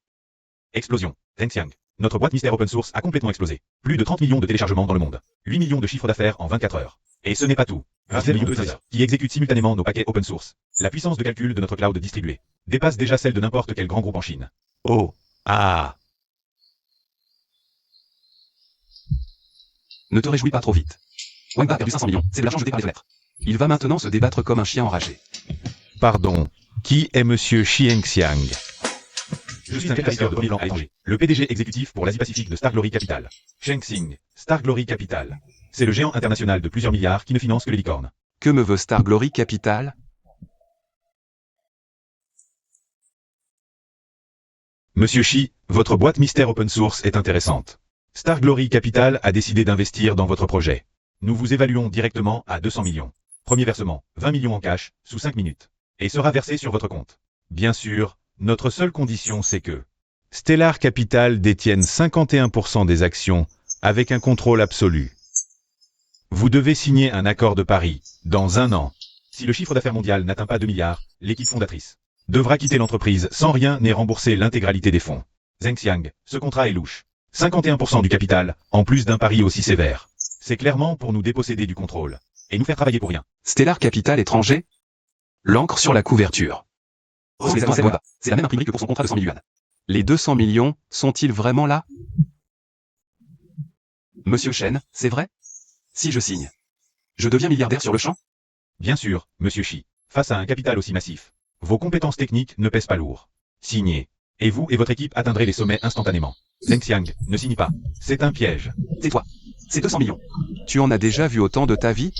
S1: Explosion. Zheng Xiang. Notre boîte mystère open source a complètement explosé. Plus de 30 millions de téléchargements dans le monde. 8 millions de chiffres d'affaires en 24 heures. Et ce n'est pas tout. 27 millions d'utilisateurs qui exécutent simultanément nos paquets open source. La puissance de calcul de notre cloud distribué dépasse déjà celle de n'importe quel grand groupe en Chine.
S6: Oh. Ah.
S5: Ne te réjouis pas trop vite. Wang a perdu 500 millions, c'est de l'argent jeté par les fenêtres. Il va maintenant se débattre comme un chien enragé.
S6: Pardon. Qui est monsieur Xiang Xiang?
S1: Je suis un capitaine de premier rang à l'étranger. Le PDG exécutif pour l'Asie-Pacifique de Star Glory Capital. Sheng Xing. Star Glory Capital. C'est le géant international de plusieurs milliards qui ne finance que les licornes.
S5: Que me veut Star Glory Capital?
S1: Monsieur Xi, votre boîte mystère open source est intéressante. Star Glory Capital a décidé d'investir dans votre projet. Nous vous évaluons directement à 200 millions. Premier versement, 20 millions en cash, sous 5 minutes. Et sera versé sur votre compte. Bien sûr, notre seule condition c'est que
S6: Stellar Capital détienne 51% des actions, avec un contrôle absolu. Vous devez signer un accord de pari, dans 1 an.
S1: Si le chiffre d'affaires mondial n'atteint pas 2 milliards, l'équipe fondatrice devra quitter l'entreprise sans rien et rembourser l'intégralité des fonds. Zheng Xiang, ce contrat est louche. 51% du capital, en plus d'un pari aussi sévère. C'est clairement pour nous déposséder du contrôle. Et nous faire travailler pour rien.
S5: Stellar Capital étranger? L'encre sur la couverture. Oh, c'est la même imprimerie que pour son contrat de 100 000 yuan. Les 200 millions, sont-ils vraiment là? Monsieur Chen, c'est vrai? Si je signe, je deviens milliardaire sur le champ?
S1: Bien sûr, monsieur Xi. Face à un capital aussi massif, vos compétences techniques ne pèsent pas lourd. Signez. Et vous et votre équipe atteindrez les sommets instantanément. Zheng Xiang, ne signe pas. C'est un piège.
S5: C'est toi. C'est 200 millions. Tu en as déjà vu autant de ta vie?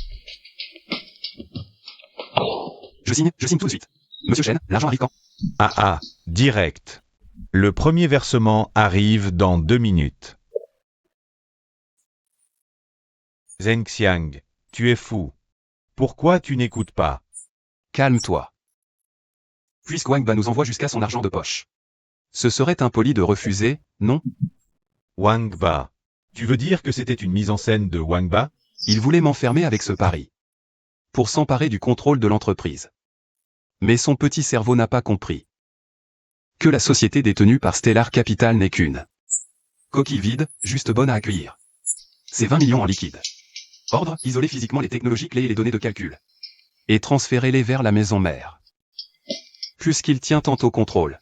S5: Je signe tout de suite. Monsieur Chen, l'argent arrive quand?
S6: Ah, direct. Le premier versement arrive dans 2 minutes. Zheng Xiang, tu es fou. Pourquoi tu n'écoutes pas?
S5: Calme-toi. Puisque Wangba nous envoie jusqu'à son argent de poche. Ce serait impoli de refuser, non?
S1: Wangba. Tu veux dire que c'était une mise en scène de Wangba?
S5: Il voulait m'enfermer avec ce pari. Pour s'emparer du contrôle de l'entreprise. Mais son petit cerveau n'a pas compris que la société détenue par Stellar Capital n'est qu'une coquille vide, juste bonne à accueillir. C'est 20 millions en liquide. Ordre, isoler physiquement les technologies clés et les données de calcul. Et transférez-les vers la maison mère. Puisqu'il tient tant au contrôle.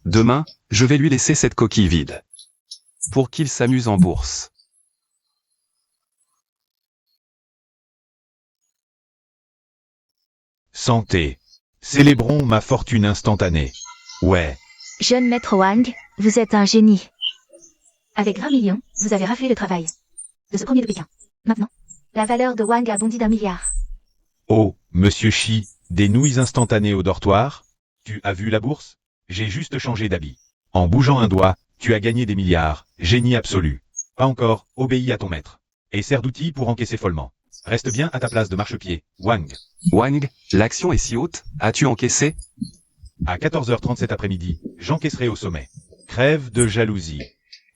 S5: Demain, je vais lui laisser cette coquille vide. Pour qu'il s'amuse en bourse.
S6: Santé. Célébrons ma fortune instantanée. Ouais.
S3: Jeune maître Wang, vous êtes un génie.
S2: Avec 20 millions, vous avez raflé le travail de ce premier de Pékin. Maintenant, la valeur de Wang a bondi d'1 milliard.
S6: Oh, monsieur Xi, des nouilles instantanées au dortoir?
S1: Tu as vu la bourse? J'ai juste changé d'habit.
S6: En bougeant un doigt,
S1: Tu as gagné des milliards, génie absolu. Pas encore, obéis à ton maître. Et sers d'outil pour encaisser follement. Reste bien à ta place de marchepied, Wang.
S5: Wang, l'action est si haute, as-tu encaissé?
S1: À 14h30 cet après-midi, j'encaisserai au sommet.
S6: Crève de jalousie.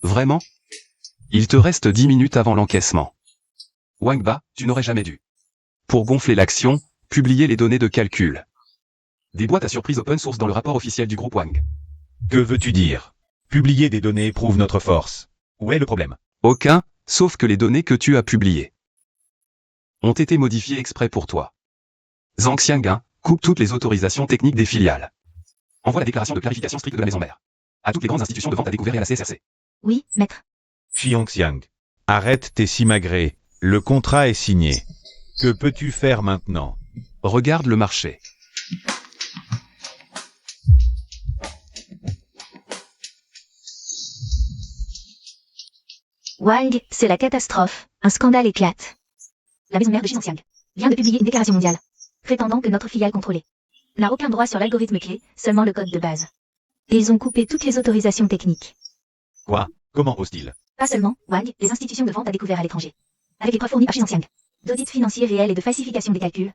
S5: Vraiment? Il te reste 10 minutes avant l'encaissement. Wang Ba, tu n'aurais jamais dû. Pour gonfler l'action, publier les données de calcul. Des boîtes à surprise open source dans le rapport officiel du groupe Wang.
S1: Que veux-tu dire? Publier des données prouve notre force. Où est le problème?
S5: Aucun, sauf que les données que tu as publiées ont été modifiées exprès pour toi. Zhang Xiang'an, coupe toutes les autorisations techniques des filiales. Envoie la déclaration de clarification stricte de la maison mère à toutes les grandes institutions de vente à découvert et à la CSRC.
S2: Oui, maître.
S1: Xiangxiang.
S6: Arrête tes simagrées. Le contrat est signé. Que peux-tu faire maintenant?
S5: Regarde le marché.
S2: Wang, c'est la catastrophe. Un scandale éclate. La maison mère de Xiangxiang vient de publier une déclaration mondiale, prétendant que notre filiale contrôlée n'a aucun droit sur l'algorithme clé, seulement le code de base. Et ils ont coupé toutes les autorisations techniques.
S1: Quoi? Comment osent-ils?
S2: Pas seulement, Wang, les institutions de vente à découvert à l'étranger. Avec les preuves fournies par Xiangxiang. D'audits financiers réels et de falsification des calculs.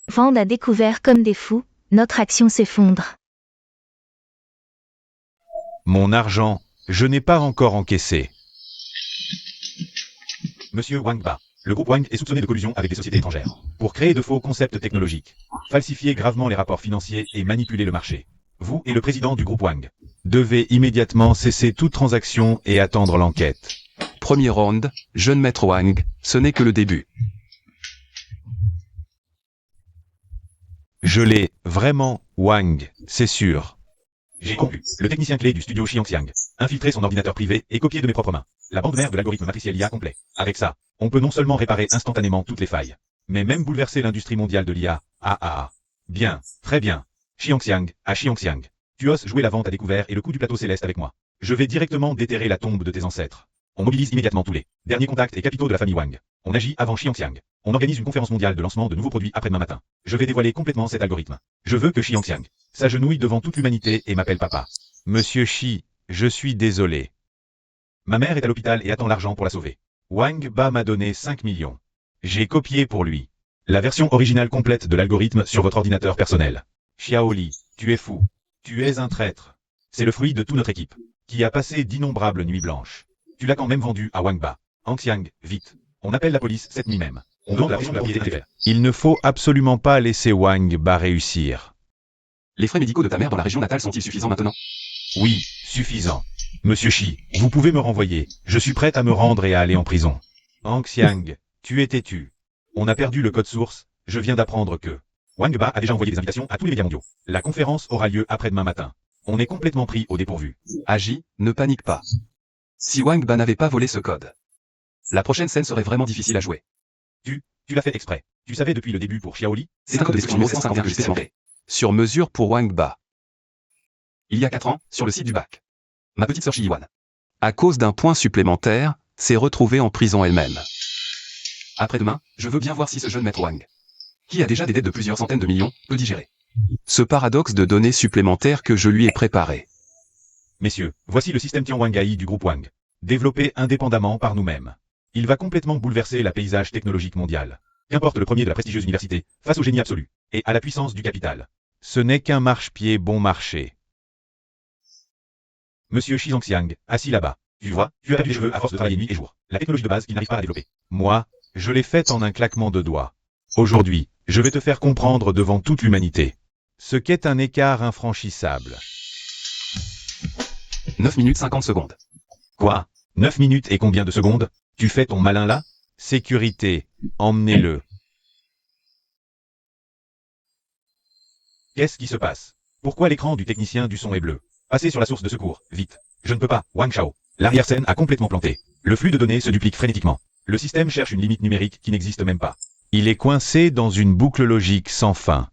S3: Vende à découvert comme des fous, notre action s'effondre.
S6: Mon argent, je n'ai pas encore encaissé.
S1: Monsieur Wang Ba, le groupe Wang est soupçonné de collusion avec des sociétés étrangères pour créer de faux concepts technologiques, falsifier gravement les rapports financiers et manipuler le marché. Vous et le président du groupe Wang
S6: Devez immédiatement cesser toute transaction et attendre l'enquête.
S5: Premier round, jeune maître Wang, ce n'est que le début.
S6: Je l'ai, vraiment, Wang, c'est sûr.
S1: J'ai conclu. Le technicien clé du studio Xiangxiang, infiltré son ordinateur privé et copié de mes propres mains. La bande mère de l'algorithme matriciel IA complet. Avec ça, on peut non seulement réparer instantanément toutes les failles, mais même bouleverser l'industrie mondiale de l'IA. Bien, très bien. Xiangxiang, à Xiangxiang. Tu oses jouer la vente à découvert et le coup du plateau céleste avec moi. Je vais directement déterrer la tombe de tes ancêtres. On mobilise immédiatement tous les derniers contacts et capitaux de la famille Wang. On agit avant Xiangxiang. On organise une conférence mondiale de lancement de nouveaux produits après-demain matin. Je vais dévoiler complètement cet algorithme. Je veux que Xiangxiang s'agenouille devant toute l'humanité et m'appelle papa.
S6: Monsieur Xi, je suis désolé.
S1: Ma mère est à l'hôpital et attend l'argent pour la sauver.
S6: Wang Ba m'a donné 5 millions. J'ai copié pour lui.
S1: La version originale complète de l'algorithme sur votre ordinateur personnel.
S6: Xiaoli, tu es fou. Tu es un traître.
S1: C'est le fruit de toute notre équipe.
S6: Qui a passé d'innombrables nuits blanches.
S1: Tu l'as quand même vendu à Wang Ba. Xiang, vite. On appelle la police cette nuit même. On demande la version de la propriété intellectuelle.
S6: Il ne faut absolument pas laisser Wang Ba réussir.
S5: Les frais médicaux de ta mère dans la région natale sont-ils suffisants maintenant?
S1: Oui, suffisant. Monsieur Xi, vous pouvez me renvoyer. Je suis prêt à me rendre et à aller en prison.
S6: Xiang, tu es têtu.
S1: On a perdu le code source. Je viens d'apprendre que Wang Ba a déjà envoyé des invitations à tous les médias mondiaux. La conférence aura lieu après-demain matin. On est complètement pris au dépourvu.
S5: Agis, ne panique pas. Si Wang Ba n'avait pas volé ce code, la prochaine scène serait vraiment difficile à jouer.
S1: Tu l'as fait exprès. Tu savais depuis le début pour Xiaoli.
S5: C'est un code de description 751 que j'ai spécifié. Sur mesure pour Wang Ba. Il y a 4 ans, sur le site du bac. Ma petite sœur Shi-Yuan, à cause d'un point supplémentaire, s'est retrouvée en prison elle-même. Après-demain, je veux bien voir si ce jeune maître Wang, qui a déjà des dettes de plusieurs centaines de millions, peut digérer ce paradoxe de données supplémentaires que je lui ai préparé.
S1: Messieurs, voici le système Tianwang AI du groupe Wang, développé indépendamment par nous-mêmes. Il va complètement bouleverser la paysage technologique mondial. Qu'importe le premier de la prestigieuse université, face au génie absolu, et à la puissance du capital.
S6: Ce n'est qu'un marchepied bon marché.
S1: Monsieur Xiangxiang, assis là-bas. Tu vois, tu as perdu les cheveux à force de travailler nuit et jour. La technologie de base qu'il n'arrive pas à développer.
S6: Moi, je l'ai faite en un claquement de doigts. Aujourd'hui, je vais te faire comprendre devant toute l'humanité ce qu'est un écart infranchissable.
S5: 9 minutes 50 secondes.
S1: Quoi? 9 minutes et combien de secondes? Tu fais ton malin là?
S6: Sécurité, emmenez-le.
S1: Qu'est-ce qui se passe? Pourquoi l'écran du technicien du son est bleu? Passez sur la source de secours, vite. Je ne peux pas, Wang Shao. L'arrière-scène a complètement planté. Le flux de données se duplique frénétiquement. Le système cherche une limite numérique qui n'existe même pas.
S6: Il est coincé dans une boucle logique sans fin.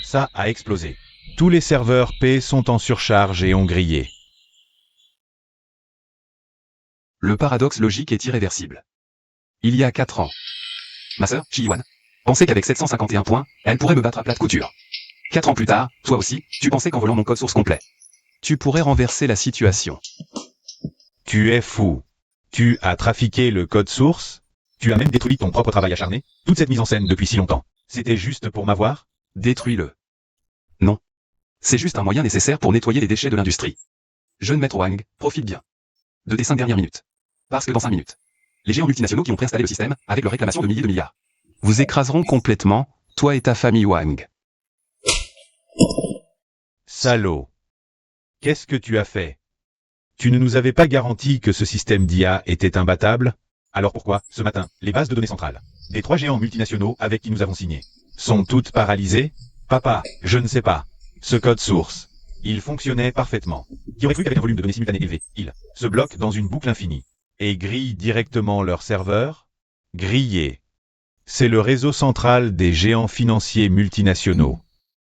S1: Ça a explosé.
S6: Tous les serveurs P sont en surcharge et ont grillé.
S5: Le paradoxe logique est irréversible. Il y a 4 ans, ma sœur, Shi-Yuan, pensait qu'avec 751 points, elle pourrait me battre à plate couture. 4 ans plus tard, toi aussi, tu pensais qu'en volant mon code source complet, tu pourrais renverser la situation.
S6: Tu es fou. Tu as trafiqué le code source?
S1: Tu as même détruit ton propre travail acharné? Toute cette mise en scène depuis si longtemps. C'était juste pour m'avoir?
S5: Détruis-le. Non. C'est juste un moyen nécessaire pour nettoyer les déchets de l'industrie. Jeune maître Wang, profite bien de tes 5 dernières minutes. Parce que dans 5 minutes, les géants multinationaux qui ont préinstallé le système, avec leur réclamation de milliers de milliards, vous écraseront complètement, toi et ta famille Wang.
S6: Salaud. Qu'est-ce que tu as fait? Tu ne nous avais pas garanti que ce système d'IA était imbattable?
S1: Alors pourquoi, ce matin, les bases de données centrales des 3 géants multinationaux avec qui nous avons signé
S6: Sont toutes paralysées? Papa, je ne sais pas. Ce code source,
S1: il fonctionnait parfaitement. Qui aurait cru qu'avec un volume de données simultané élevé, il se bloque dans une boucle infinie?
S6: et grillent directement leur serveur? Grillé. C'est le réseau central des géants financiers multinationaux.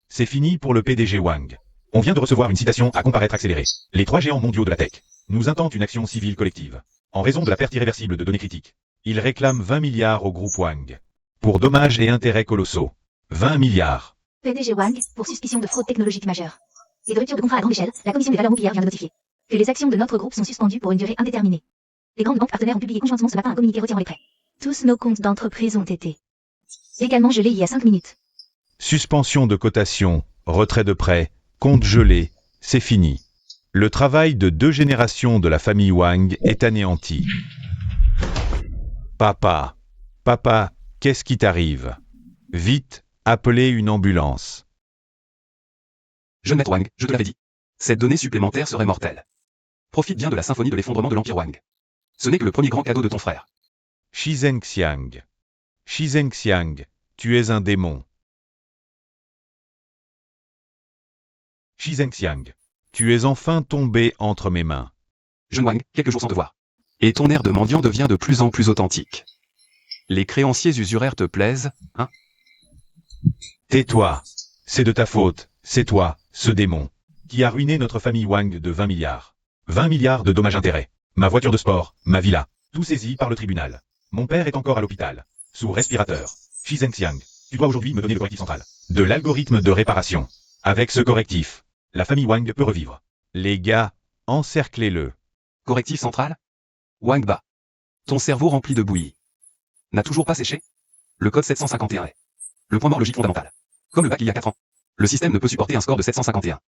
S1: C'est fini pour le PDG Wang. On vient de recevoir une citation à comparaître accélérée. Les 3 géants mondiaux de la tech nous intentent une action civile collective. En raison de la perte irréversible de données critiques.
S6: Ils réclament 20 milliards au groupe Wang. Pour dommages et intérêts colossaux. 20 milliards.
S2: PDG Wang, pour suspicion de fraude technologique majeure. Et de rupture de contrat à grande échelle, la Commission des valeurs mobilières vient de notifier que les actions de notre groupe sont suspendues pour une durée indéterminée. Les grandes banques partenaires ont publié conjointement ce matin un communiqué retirant les prêts.
S3: Tous nos comptes d'entreprise ont été
S2: Également gelés il y a 5 minutes.
S6: Suspension de cotation, retrait de prêt, compte gelé, c'est fini. Le travail de 2 générations de la famille Wang est anéanti. Papa, qu'est-ce qui t'arrive? Vite, appelez une ambulance.
S5: Jeune maître Wang, je te l'avais dit. Cette donnée supplémentaire serait mortelle. Profite bien de la symphonie de l'effondrement de l'Empire Wang. Ce n'est que le premier grand cadeau de ton frère.
S6: Shi Zhenxiang, tu es un démon.
S1: Shi Zhenxiang,
S6: Tu es enfin tombé entre mes mains.
S5: Jeune Wang, quelques jours sans te voir. Et ton air de mendiant devient de plus en plus authentique. Les créanciers usuraires te plaisent, hein?
S6: Tais-toi. C'est de ta faute, c'est toi, ce démon, qui a ruiné notre famille Wang de 20 milliards.
S1: 20 milliards de dommages-intérêts. Ma voiture de sport, ma villa, tout saisi par le tribunal. Mon père est encore à l'hôpital, sous respirateur. Shi Zhenxiang, tu dois aujourd'hui me donner le correctif central de l'algorithme de réparation. Avec ce correctif, la famille Wang peut revivre.
S6: Les gars, encerclez-le.
S5: Correctif central? Wang Ba. Ton cerveau rempli de bouillie n'a toujours pas séché? Le code 751 est le point mort logique fondamental. Comme le bac il y a 4 ans. Le système ne peut supporter un score de 751.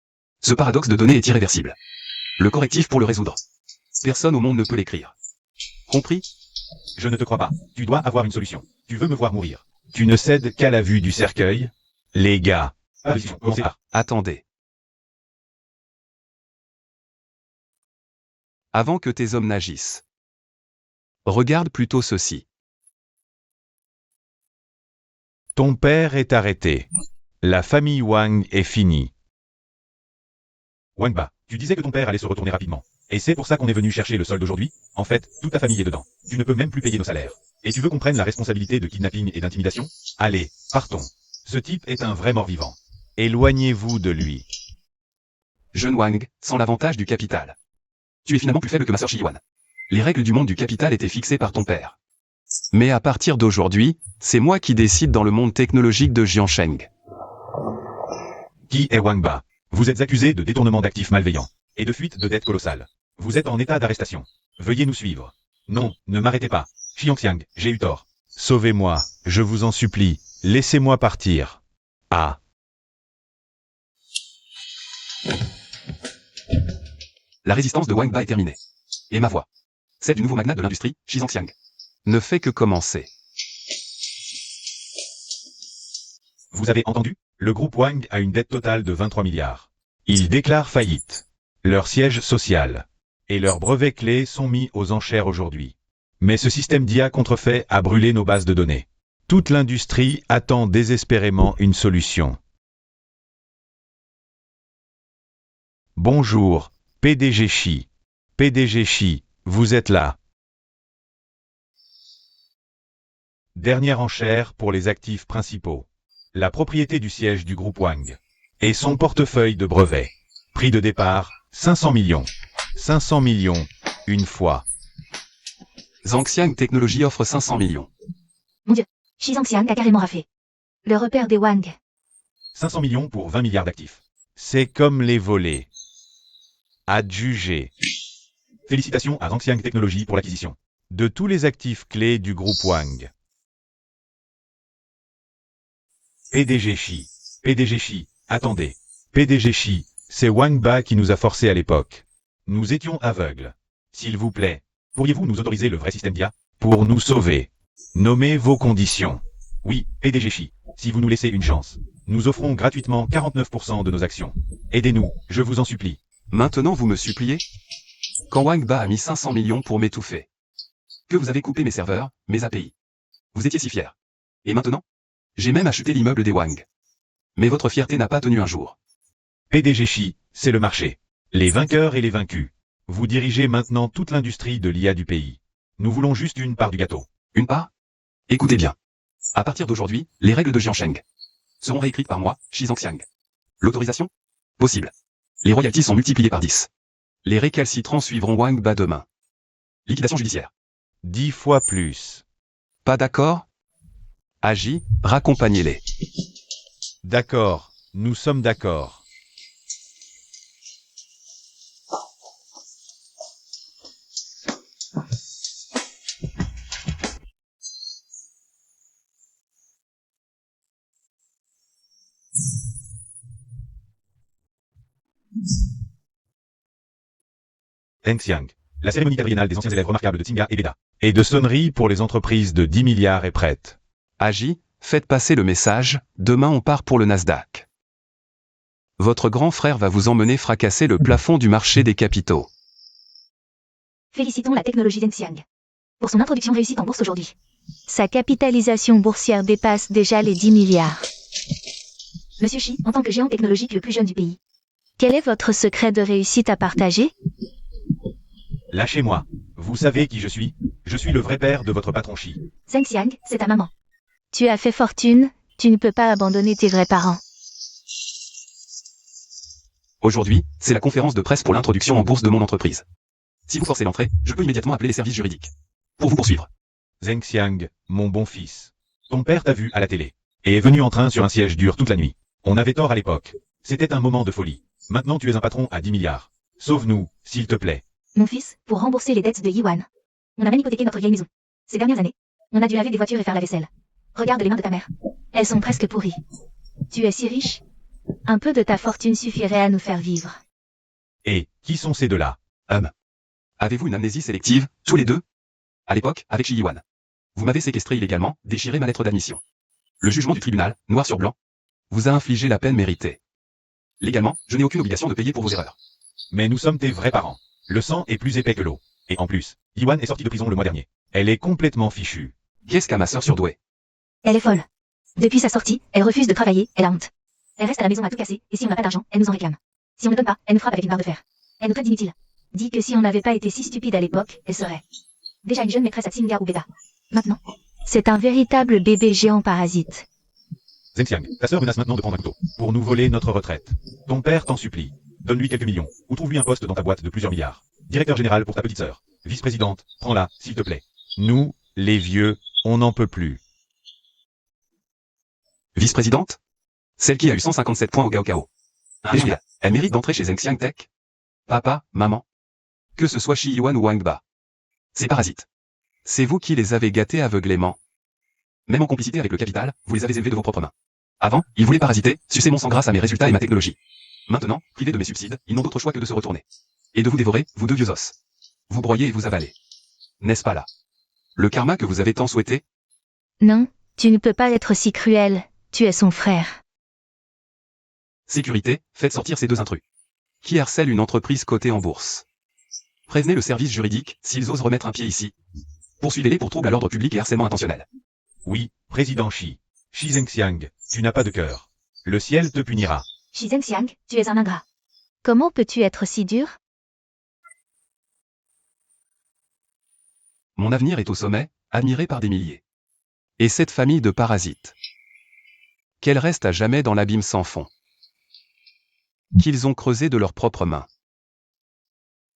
S5: Ce paradoxe de données est irréversible. Le correctif pour le résoudre. Personne au monde ne peut l'écrire. Compris?
S1: Je ne te crois pas. Tu dois avoir une solution. Tu veux me voir mourir.
S6: Tu ne cèdes qu'à la vue du cercueil? Les gars.
S5: Attendez. Avant que tes hommes n'agissent. Regarde plutôt ceci.
S6: Ton père est arrêté. La famille Wang est finie.
S1: Wang Ba, tu disais que ton père allait se retourner rapidement. Et c'est pour ça qu'on est venu chercher le solde aujourd'hui. En fait, toute ta famille est dedans. Tu ne peux même plus payer nos salaires. Et tu veux qu'on prenne la responsabilité de kidnapping et d'intimidation? Allez, partons. Ce type est un vrai mort-vivant.
S6: Éloignez-vous de lui.
S5: Jeune Wang, sans l'avantage du capital. Tu es finalement plus faible que ma sœur Shiyuan. Les règles du monde du capital étaient fixées par ton père. Mais à partir d'aujourd'hui, c'est moi qui décide dans le monde technologique de Jiansheng.
S1: Qui est Wang Ba? Vous êtes accusé de détournement d'actifs malveillants et de fuite de dettes colossales. Vous êtes en état d'arrestation. Veuillez nous suivre. Non, ne m'arrêtez pas. Xiangxiang, j'ai eu tort.
S6: Sauvez-moi, je vous en supplie. Laissez-moi partir. Ah.
S5: La résistance de Wang Ba est terminée. Et ma voix, celle du nouveau magnat de l'industrie, Shi Zhenxiang, ne fait que commencer.
S1: Vous avez entendu? Le groupe Wang a une dette totale de 23 milliards.
S6: Ils déclarent faillite. Leur siège social et leurs brevets clés sont mis aux enchères aujourd'hui. Mais ce système d'IA contrefait a brûlé nos bases de données. Toute l'industrie attend désespérément une solution. Bonjour, PDG Shi. PDG Shi, vous êtes là. Dernière enchère pour les actifs principaux. La propriété du siège du groupe Wang. Et son portefeuille de brevets. Prix de départ, 500 millions. 500 millions, une fois.
S5: Zhangxiang Technologies offre 500 millions.
S2: Mon Dieu, Shi Zhenxiang a carrément raffé. Le repère des Wang.
S1: 500 millions pour 20 milliards d'actifs.
S6: C'est comme les volets. Adjugé.
S1: Félicitations à Zhangxiang Technologies pour l'acquisition.
S6: De tous les actifs clés du groupe Wang.
S1: PDG Xi. PDG Xi, attendez.
S6: PDG Xi, c'est Wang Ba qui nous a forcés à l'époque.
S1: Nous étions aveugles.
S6: S'il vous plaît,
S1: Pourriez-vous nous autoriser le vrai système DIA?
S6: pour nous sauver, nommez vos conditions.
S1: Oui, PDG Xi, si vous nous laissez une chance. Nous offrons gratuitement 49% de nos actions. Aidez-nous, je vous en supplie.
S5: Maintenant vous me suppliez? Quand Wang Ba a mis 500 millions pour m'étouffer. Que vous avez coupé mes serveurs, mes API. Vous étiez si fiers. Et maintenant? J'ai même acheté l'immeuble des Wang. Mais votre fierté n'a pas tenu un jour.
S1: PDG Xi, c'est le marché. Les vainqueurs et les vaincus.
S6: Vous dirigez maintenant toute l'industrie de l'IA du pays.
S1: Nous voulons juste une part du gâteau.
S5: Une part? Écoutez bien. À partir d'aujourd'hui, les règles de Jiansheng seront réécrites par moi, Shi Zhangxiang. L'autorisation? Possible. Les royalties sont multipliées par 10. Les récalcitrants suivront Wang Ba demain. Liquidation judiciaire.
S6: 10 fois plus.
S5: Pas d'accord? Agis, raccompagnez-les.
S6: D'accord, nous sommes d'accord.
S1: Zhangxiang. La cérémonie quadriennale des anciens élèves remarquables de Tsinga et Beda.
S6: Et de sonnerie pour les entreprises de 10 milliards est prête.
S5: Agis, faites passer le message, demain on part pour le Nasdaq. Votre grand frère va vous emmener fracasser le plafond du marché des capitaux.
S2: Félicitons la technologie Zhangxiang pour son introduction réussie en bourse aujourd'hui.
S3: Sa capitalisation boursière dépasse déjà les 10 milliards.
S2: Monsieur Xi, en tant que géant technologique le plus jeune du pays.
S3: Quel est votre secret de réussite à partager?
S1: Lâchez-moi. Vous savez qui je suis? Je suis le vrai père de votre patron Xi.
S2: Zhangxiang, c'est ta maman.
S3: Tu as fait fortune, tu ne peux pas abandonner tes vrais parents.
S5: Aujourd'hui, c'est la conférence de presse pour l'introduction en bourse de mon entreprise. Si vous forcez l'entrée, je peux immédiatement appeler les services juridiques. Pour vous poursuivre.
S6: Zhangxiang, mon bon fils.
S1: Ton père t'a vu à la télé. Et est venu en train sur un siège dur toute la nuit. On avait tort à l'époque. C'était un moment de folie. Maintenant tu es un patron à 10 milliards. Sauve-nous, s'il te plaît.
S2: Mon fils, pour rembourser les dettes de Yiwan. On a même hypothéqué notre vieille maison. Ces dernières années, on a dû laver des voitures et faire la vaisselle. Regarde les mains de ta mère. Elles sont presque pourries.
S3: Tu es si riche? Un peu de ta fortune suffirait à nous faire vivre.
S1: Et, qui sont ces deux-là?
S5: Avez-vous une amnésie sélective, tous les deux? À l'époque, avec Shi Yiwan. Vous m'avez séquestré illégalement, déchiré ma lettre d'admission. Le jugement du tribunal, noir sur blanc, vous a infligé la peine méritée. Légalement, je n'ai aucune obligation de payer pour vos erreurs.
S1: Mais nous sommes tes vrais parents. Le sang est plus épais que l'eau. Et en plus, Yiwan est sortie de prison le mois dernier.
S6: Elle est complètement fichue.
S5: Qu'est-ce qu'a ma sœur surdouée?
S2: Elle est folle. Depuis sa sortie, elle refuse de travailler, elle a honte. Elle reste à la maison à tout casser, et si on n'a pas d'argent, elle nous en réclame. Si on ne donne pas, elle nous frappe avec une barre de fer. Elle nous traite d'inutiles.
S3: Dis que si on n'avait pas été si stupide à l'époque, elle serait
S2: Déjà une jeune maîtresse à Tsinga ou Beda. Maintenant,
S3: C'est un véritable bébé géant parasite.
S1: Zhangxiang, ta sœur menace maintenant de prendre un couteau. Pour nous voler notre retraite. Ton père t'en supplie. Donne-lui quelques millions. Ou trouve-lui un poste dans ta boîte de plusieurs milliards. Directeur général pour ta petite sœur. Vice-présidente, prends-la, s'il te plaît.
S6: Nous, les vieux, on n'en peut plus.
S5: Vice-présidente? Celle qui a eu 157 points au Gaokao. Elle mérite d'entrer chez Zhangxiang Tech? Papa, maman? Que ce soit Shi Yiwan ou Wang Ba. Ces parasites. C'est vous qui les avez gâtés aveuglément. Même en complicité avec le capital, vous les avez élevés de vos propres mains. Avant, ils voulaient parasiter, sucer mon sang grâce à mes résultats et ma technologie. Maintenant, privés de mes subsides, ils n'ont d'autre choix que de se retourner. Et de vous dévorer, vous deux vieux os. Vous broyez et vous avalez. N'est-ce pas là? Le karma que vous avez tant souhaité?
S3: Non, tu ne peux pas être si cruel, tu es son frère.
S5: Sécurité, faites sortir ces deux intrus. Qui harcèlent une entreprise cotée en bourse. Prévenez le service juridique, s'ils osent remettre un pied ici. Poursuivez-les pour trouble à l'ordre public et harcèlement intentionnel.
S1: Oui, président Xi. Xi Zhangxiang, tu n'as pas de cœur. Le ciel te punira.
S2: Xi Zhangxiang, tu es un ingrat.
S3: Comment peux-tu être si dur?
S5: Mon avenir est au sommet, admiré par des milliers. Et cette famille de parasites. Qu'elle reste à jamais dans l'abîme sans fond. Qu'ils ont creusé de leurs propres mains.